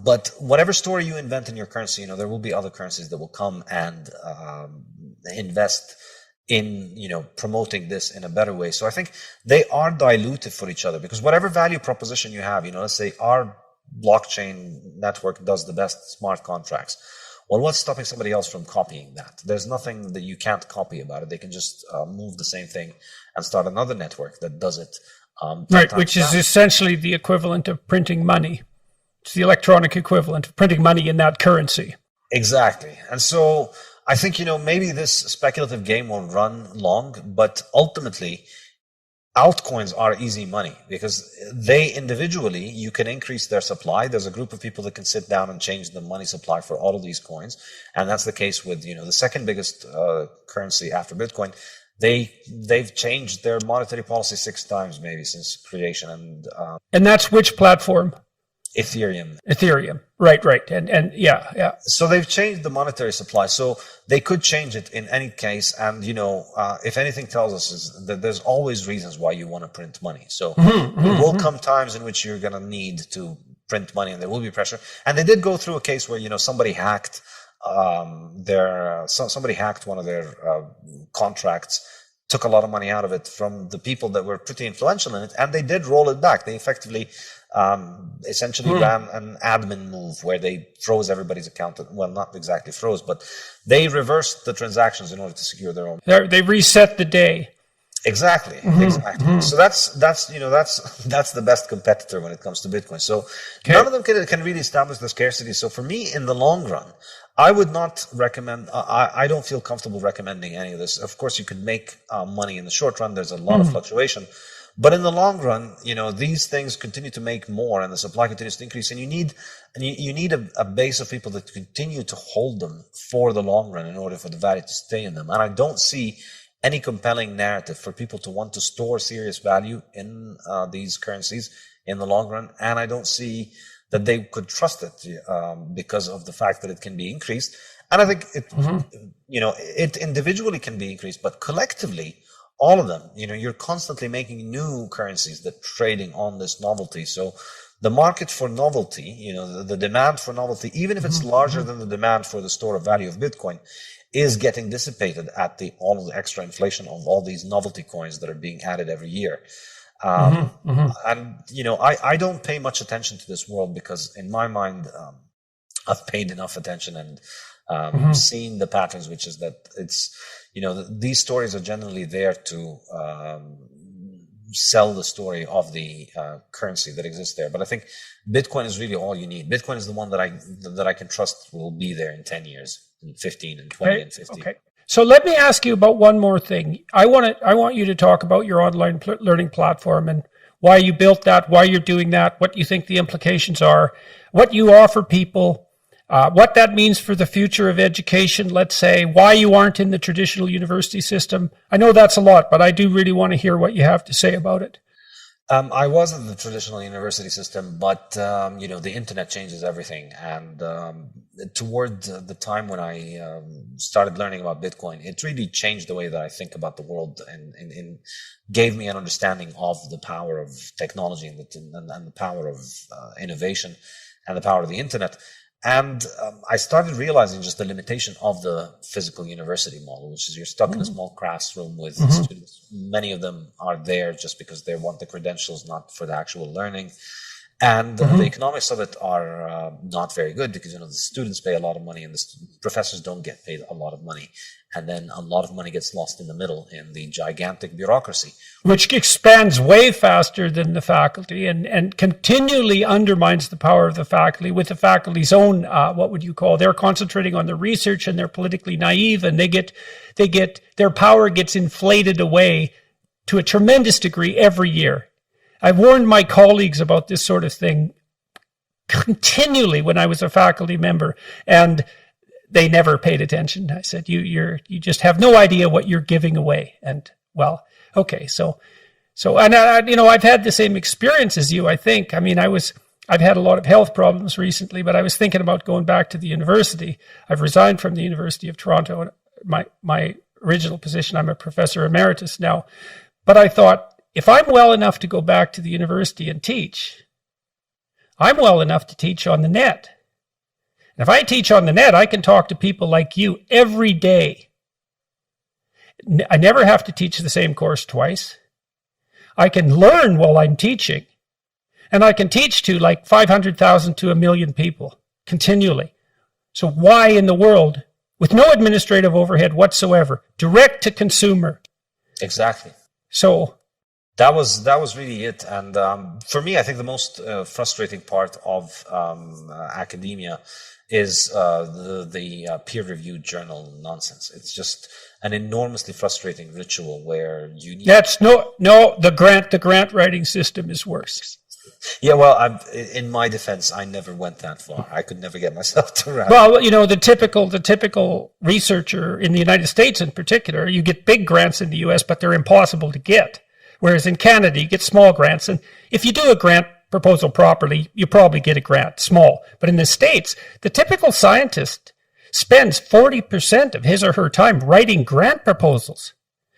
But whatever story you invent in your currency, there will be other currencies that will come and invest in, promoting this in a better way. So I think they are dilutive for each other, because whatever value proposition you have, let's say our blockchain network does the best smart contracts. Well, what's stopping somebody else from copying that? There's nothing that you can't copy about it. They can just move the same thing and start another network that does it. Right, which is essentially the equivalent of printing money. It's the electronic equivalent of printing money in that currency. Exactly. And so I think, maybe this speculative game will run long, but ultimately altcoins are easy money because they individually, you can increase their supply. There's a group of people that can sit down and change the money supply for all of these coins. And that's the case with, the second biggest currency after Bitcoin. They've changed their monetary policy 6 times maybe since creation. And that's which platform? Ethereum. Right. And yeah. So they've changed the monetary supply. So they could change it in any case. And, if anything tells us is that there's always reasons why you want to print money. So there will come times in which you're going to need to print money, and there will be pressure. And they did go through a case where, somebody hacked somebody hacked one of their contracts, took a lot of money out of it from the people that were pretty influential in it, and they did roll it back. They effectively essentially ran an admin move where they froze everybody's account. Well, not exactly froze, but they reversed the transactions in order to secure their own. They reset the day. Exactly. So that's the best competitor when it comes to Bitcoin. So none of them can really establish the scarcity. So for me, in the long run, I would not recommend. I don't feel comfortable recommending any of this. Of course, you can make money in the short run. There's a lot of fluctuation. But in the long run, these things continue to make more, and the supply continues to increase. And you need a base of people that continue to hold them for the long run in order for the value to stay in them. And I don't see any compelling narrative for people to want to store serious value in these currencies in the long run. And I don't see that they could trust it because of the fact that it can be increased. And I think it individually can be increased, but collectively, all of them, you're constantly making new currencies that trading on this novelty. So the market for novelty, the demand for novelty, even if it's larger than the demand for the store of value of Bitcoin, is getting dissipated at all of the extra inflation of all these novelty coins that are being added every year. And, I don't pay much attention to this world because in my mind, I've paid enough attention and seen the patterns, which is that it's, these stories are generally there to sell the story of the currency that exists there. But I think Bitcoin is really all you need. Bitcoin is the one that I can trust will be there in 10 years, in 15 and 20 and 50. Okay. So let me ask you about one more thing. I want you to talk about your online learning platform and why you built that, why you're doing that, what you think the implications are, what you offer people, what that means for the future of education, let's say, why you aren't in the traditional university system. I know that's a lot, but I do really want to hear what you have to say about it. I was in the traditional university system, but, the internet changes everything. And toward the time when I started learning about Bitcoin, it really changed the way that I think about the world and gave me an understanding of the power of technology and the power of innovation and the power of the internet. And I started realizing just the limitation of the physical university model, which is you're stuck in a small classroom with students. Many of them are there just because they want the credentials, not for the actual learning. And the economics of it are not very good because, the students pay a lot of money and the professors don't get paid a lot of money. And then a lot of money gets lost in the middle in the gigantic bureaucracy. Which expands way faster than the faculty and continually undermines the power of the faculty with the faculty's own, they're concentrating on the research and they're politically naive and their power gets inflated away to a tremendous degree every year. I've warned my colleagues about this sort of thing continually when I was a faculty member, and they never paid attention. I said, you just have no idea what you're giving away. And well, okay. So, and I've had the same experience as you, I think. I mean, I've had a lot of health problems recently, but I was thinking about going back to the university. I've resigned from the University of Toronto, and my original position, I'm a professor emeritus now. But I thought, if I'm well enough to go back to the university and teach, I'm well enough to teach on the net. And if I teach on the net, I can talk to people like you every day. I never have to teach the same course twice. I can learn while I'm teaching. And I can teach to like 500,000 to 1 million people continually. So why in the world, with no administrative overhead whatsoever, direct to consumer? Exactly. So that was really it. And for me, I think the most frustrating part of academia is the peer-reviewed journal nonsense. It's just an enormously frustrating ritual where you need... the grant writing system is worse. Yeah, well, in my defense, I never went that far. I could never get myself to write. Well, the typical researcher in the United States in particular, you get big grants in the US, but they're impossible to get. Whereas in Canada, you get small grants. And if you do a grant proposal properly, you probably get a grant, small. But in the States, the typical scientist spends 40% of his or her time writing grant proposals.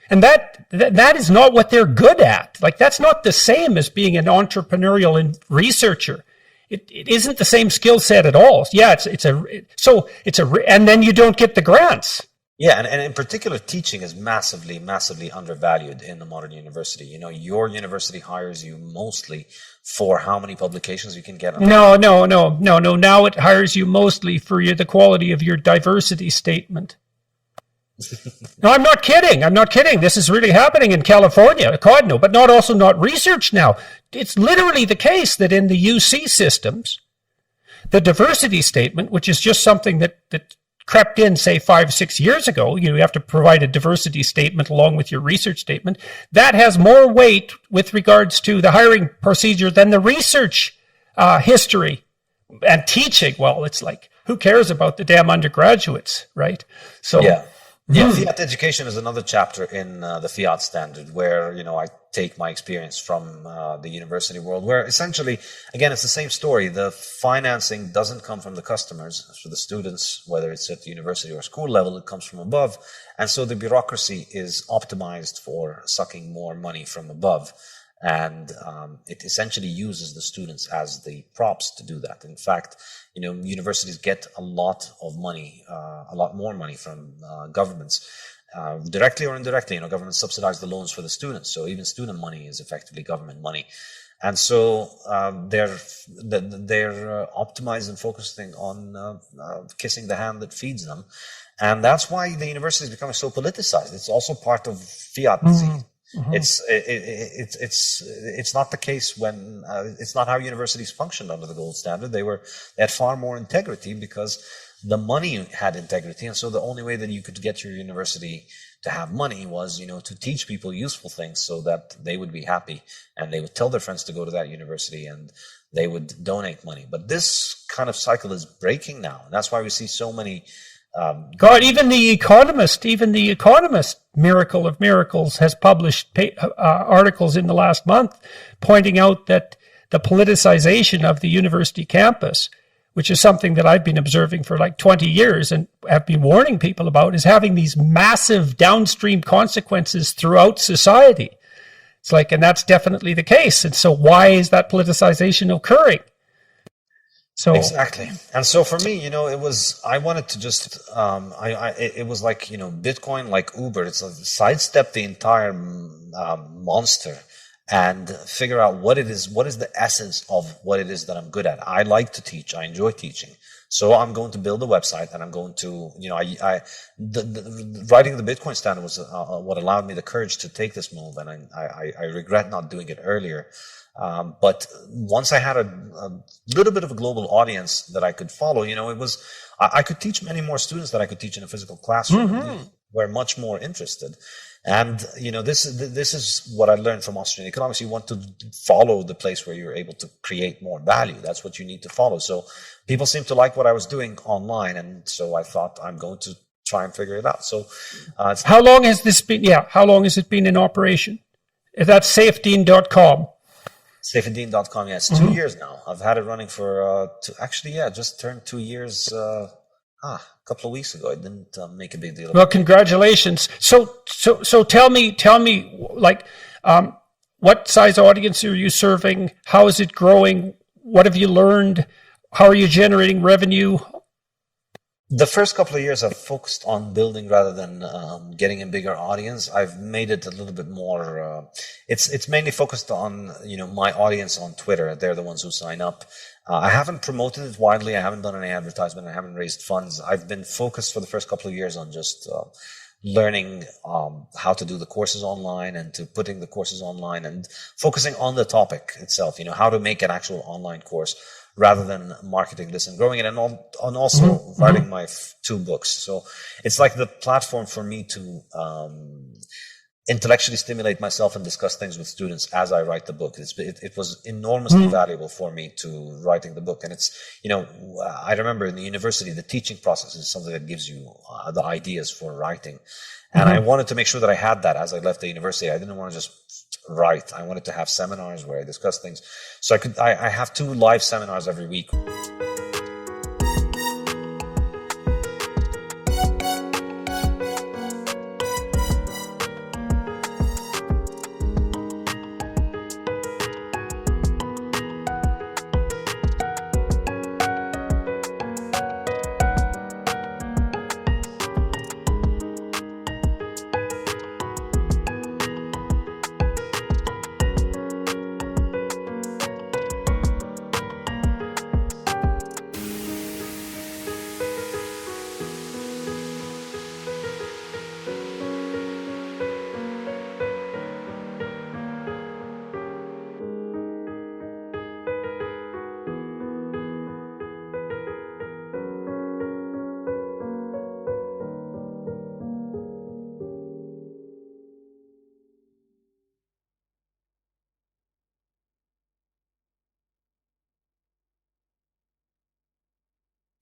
And that is not what they're good at. Like, that's not the same as being an entrepreneurial researcher. It isn't the same skill set at all. Yeah, and then you don't get the grants. Yeah, and in particular, teaching is massively, massively undervalued in the modern university. Your university hires you mostly for how many publications you can get. No. Now it hires you mostly for the quality of your diversity statement. No, I'm not kidding. This is really happening in California. God, no, but not research now. It's literally the case that in the UC systems, the diversity statement, which is just something that crept in, say, 5-6 years ago, you have to provide a diversity statement along with your research statement, that has more weight with regards to the hiring procedure than the research history and teaching. Well, it's like, who cares about the damn undergraduates, right? So yeah. Fiat education is another chapter in the Fiat standard where, I take my experience from the university world where essentially, again, it's the same story. The financing doesn't come from the customers, for the students, whether it's at the university or school level, it comes from above. And so the bureaucracy is optimized for sucking more money from above. And it essentially uses the students as the props to do that. In fact, universities get a lot of money, a lot more money from governments, directly or indirectly. Governments subsidize the loans for the students, so even student money is effectively government money. And so they're optimized and focusing on kissing the hand that feeds them, and that's why the university is becoming so politicized. It's also part of Fiat disease. Mm-hmm. It's not the case when it's not how universities functioned under the gold standard. They had far more integrity because the money had integrity, and so the only way that you could get your university to have money was, to teach people useful things so that they would be happy and they would tell their friends to go to that university and they would donate money. But this kind of cycle is breaking now, and that's why we see so many. God, even the Economist, miracle of miracles, has published articles in the last month pointing out that the politicization of the university campus, which is something that I've been observing for like 20 years and have been warning people about, is having these massive downstream consequences throughout society. It's like, and that's definitely the case. And so why is that politicization occurring? So Exactly. And so for me, I wanted to just, it was like, Bitcoin, like Uber, it's a sidestep the entire monster and figure out what is the essence of what it is that I'm good at. I like to teach. I enjoy teaching. So I'm going to build a website, and I'm going to, writing the Bitcoin standard was what allowed me the courage to take this move. And I regret not doing it earlier. But once I had a little bit of a global audience that I could follow, I could teach many more students that I could teach in a physical classroom. Mm-hmm. Were much more interested. And, this is what I learned from Austrian economics. You want to follow the place where you're able to create more value. That's what you need to follow. So people seem to like what I was doing online. And so I thought I'm going to try and figure it out. So how long has this been? Yeah. How long has it been in operation? That's Saifedean.com. Saifedean.com, yes, 2 years now. I've had it running for, just turned 2 years, a couple of weeks ago. I didn't make a big deal about it. Well, congratulations. So tell me, like, what size audience are you serving? How is it growing? What have you learned? How are you generating revenue? The first couple of years I've focused on building rather than getting a bigger audience. I've made it a little bit more, it's mainly focused on, my audience on Twitter. They're the ones who sign up. I haven't promoted it widely. I haven't done any advertisement. I haven't raised funds. I've been focused for the first couple of years on just learning how to do the courses online and to putting the courses online and focusing on the topic itself, how to make an actual online course, rather than marketing this and growing it, and also writing my 2 books. So it's like the platform for me to intellectually stimulate myself and discuss things with students as I write the book. It was enormously valuable for me to writing the book. And it's, I remember in the university, the teaching process is something that gives you the ideas for writing. And I wanted to make sure that I had that as I left the university. I didn't want to just write. I wanted to have seminars where I discuss things. So I have 2 live seminars every week.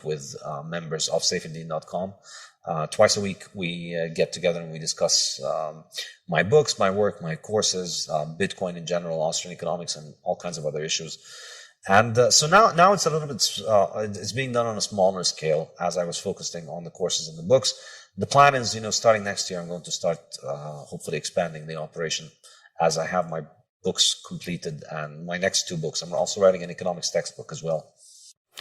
With members of Saifedean.com. Twice a week, we get together and we discuss my books, my work, my courses, Bitcoin in general, Austrian economics, and all kinds of other issues. And so now it's a little bit, it's being done on a smaller scale as I was focusing on the courses and the books. The plan is, starting next year, I'm going to start hopefully expanding the operation as I have my books completed and my next 2 books. I'm also writing an economics textbook as well.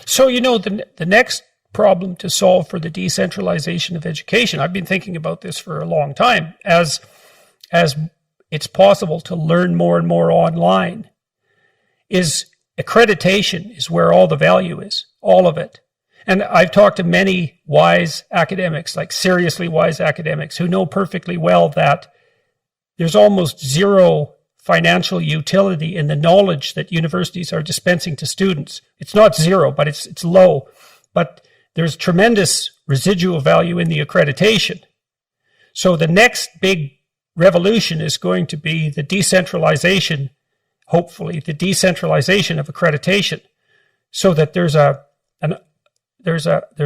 So, the next problem to solve for the decentralization of education, I've been thinking about this for a long time, as it's possible to learn more and more online, is accreditation is where all the value is, all of it. And I've talked to many wise academics, like seriously wise academics, who know perfectly well that there's almost zero financial utility in the knowledge that universities are dispensing to students. It's not zero, but it's low. But there's tremendous residual value in the accreditation. So the next big revolution is going to be the decentralization, hopefully, the decentralization of accreditation, so that there's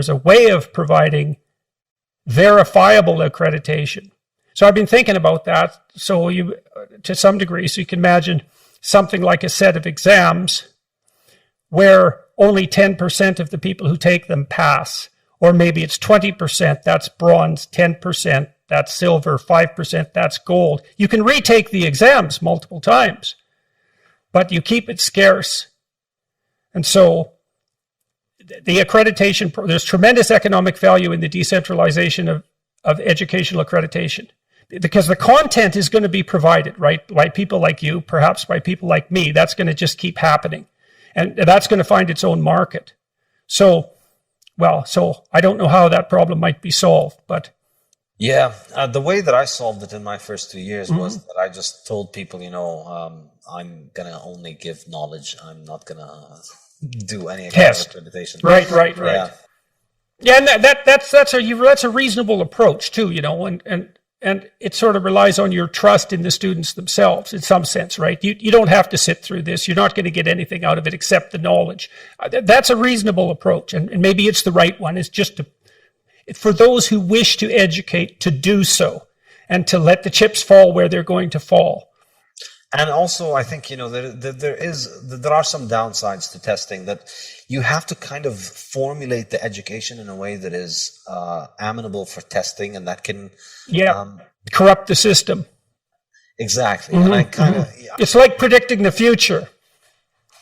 a way of providing verifiable accreditation. So I've been thinking about that. So to some degree, so you can imagine something like a set of exams where only 10% of the people who take them pass, or maybe it's 20%, that's bronze, 10%, that's silver, 5%, that's gold. You can retake the exams multiple times, but you keep it scarce. And so the accreditation, there's tremendous economic value in the decentralization of educational accreditation, because the content is going to be provided, right, by people like you, perhaps by people like me. That's going to just keep happening, and that's going to find its own market. So I don't know how that problem might be solved, but yeah, the way that I solved it in my first 2 years was that I just told people, I'm gonna only give knowledge. I'm not gonna do any test accreditation. Right. Yeah. Yeah, and that's a reasonable approach too, and it sort of relies on your trust in the students themselves in some sense, right? You don't have to sit through this. You're not going to get anything out of it except the knowledge. That's a reasonable approach, and maybe it's the right one. It's just for those who wish to educate to do so, and to let the chips fall where they're going to fall. And also, I think, there are some downsides to testing, that you have to kind of formulate the education in a way that is amenable for testing, and that can corrupt the system. Exactly. And I kind of it's like predicting the future,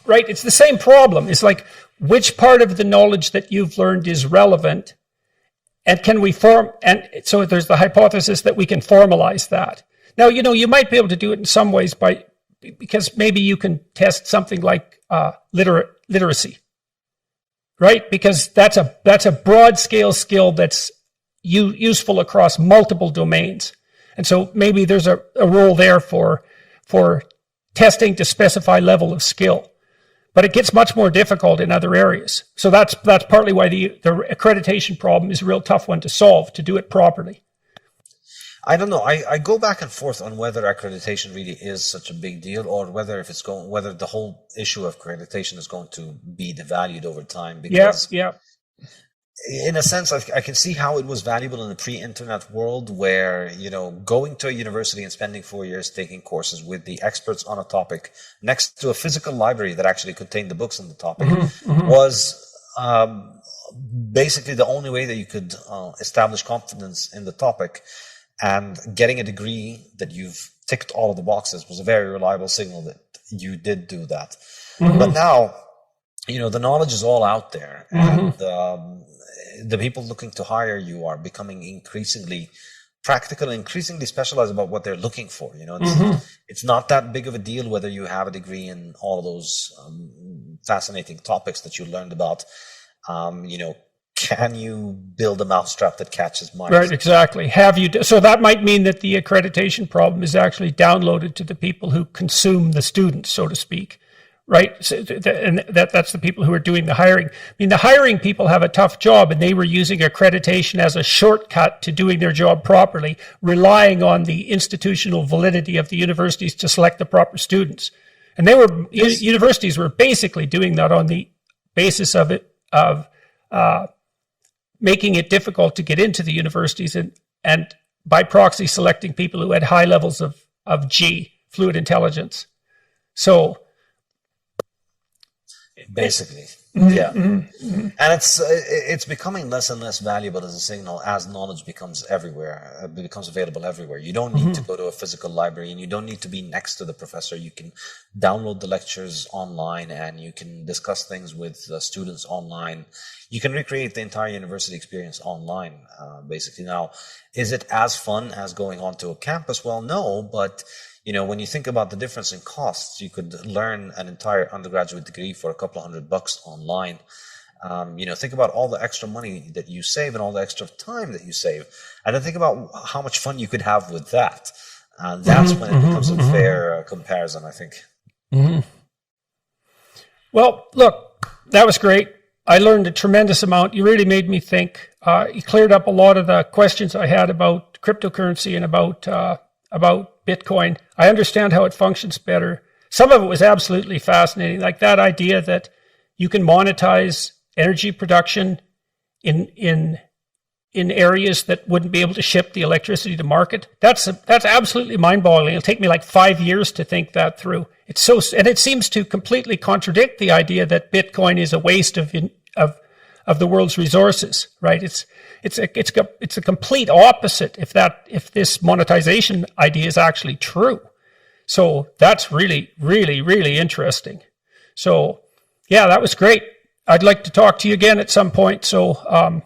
right? It's the same problem. It's like, which part of the knowledge that you've learned is relevant, and can we and so there's the hypothesis that we can formalize that. Now, you might be able to do it in some ways because maybe you can test something like literacy, right? Because that's a broad scale skill that's useful across multiple domains. And so maybe there's a role there for testing to specify level of skill. But it gets much more difficult in other areas. So that's partly why the accreditation problem is a real tough one to solve, to do it properly. I don't know. I go back and forth on whether accreditation really is such a big deal, or whether the whole issue of accreditation is going to be devalued over time. Because in a sense, I can see how it was valuable in the pre-internet world, where, going to a university and spending 4 years taking courses with the experts on a topic next to a physical library that actually contained the books on the topic was basically the only way that you could establish confidence in the topic. And getting a degree that you've ticked all of the boxes was a very reliable signal that you did do that. But now, the knowledge is all out there, and the people looking to hire you are becoming increasingly practical and increasingly specialized about what they're looking for. It's not that big of a deal whether you have a degree in all those fascinating topics that you learned about. Can you build a mousetrap that catches mice? Right, exactly. So that might mean that the accreditation problem is actually downloaded to the people who consume the students, so to speak, right? So, and that's the people who are doing the hiring. I mean, the hiring people have a tough job, and they were using accreditation as a shortcut to doing their job properly, relying on the institutional validity of the universities to select the proper students. And universities were basically doing that on the basis of making it difficult to get into the universities, and by proxy selecting people who had high levels of fluid intelligence. So basically, and it's becoming less and less valuable as a signal as knowledge becomes available everywhere. You don't need to go to a physical library, and you don't need to be next to the professor. You can download the lectures online, and you can discuss things with students online. You can recreate the entire university experience online, basically. Now, is it as fun as going onto a campus? Well, no, but when you think about the difference in costs, you could learn an entire undergraduate degree for a couple of $100 online. Think about all the extra money that you save and all the extra time that you save, and then think about how much fun you could have with that. That's when it becomes a fair comparison, I think. Well, look, that was great. I learned a tremendous amount. You really made me think. You cleared up a lot of the questions I had about cryptocurrency and about Bitcoin. I understand how it functions better. Some of it was absolutely fascinating, like that idea that you can monetize energy production in areas that wouldn't be able to ship the electricity to market. That's absolutely mind-boggling. It'll take me like 5 years to think that through. And it seems to completely contradict the idea that Bitcoin is a waste of the world's resources, right? It's a complete opposite if this monetization idea is actually true. So that's really, really, really interesting. So yeah, that was great. I'd like to talk to you again at some point. So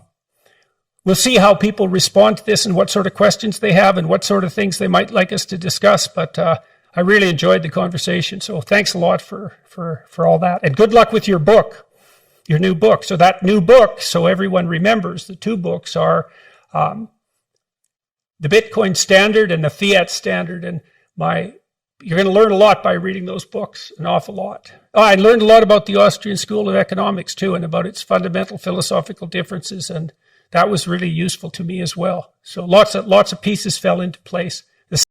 we'll see how people respond to this and what sort of questions they have and what sort of things they might like us to discuss. But I really enjoyed the conversation. So thanks a lot for all that. And good luck with your book, your new book. So that new book, so everyone remembers, the two books are the Bitcoin Standard and the Fiat Standard. And you're going to learn a lot by reading those books, an awful lot. Oh, I learned a lot about the Austrian School of Economics too, and about its fundamental philosophical differences, and that was really useful to me as well. So lots of pieces fell into place.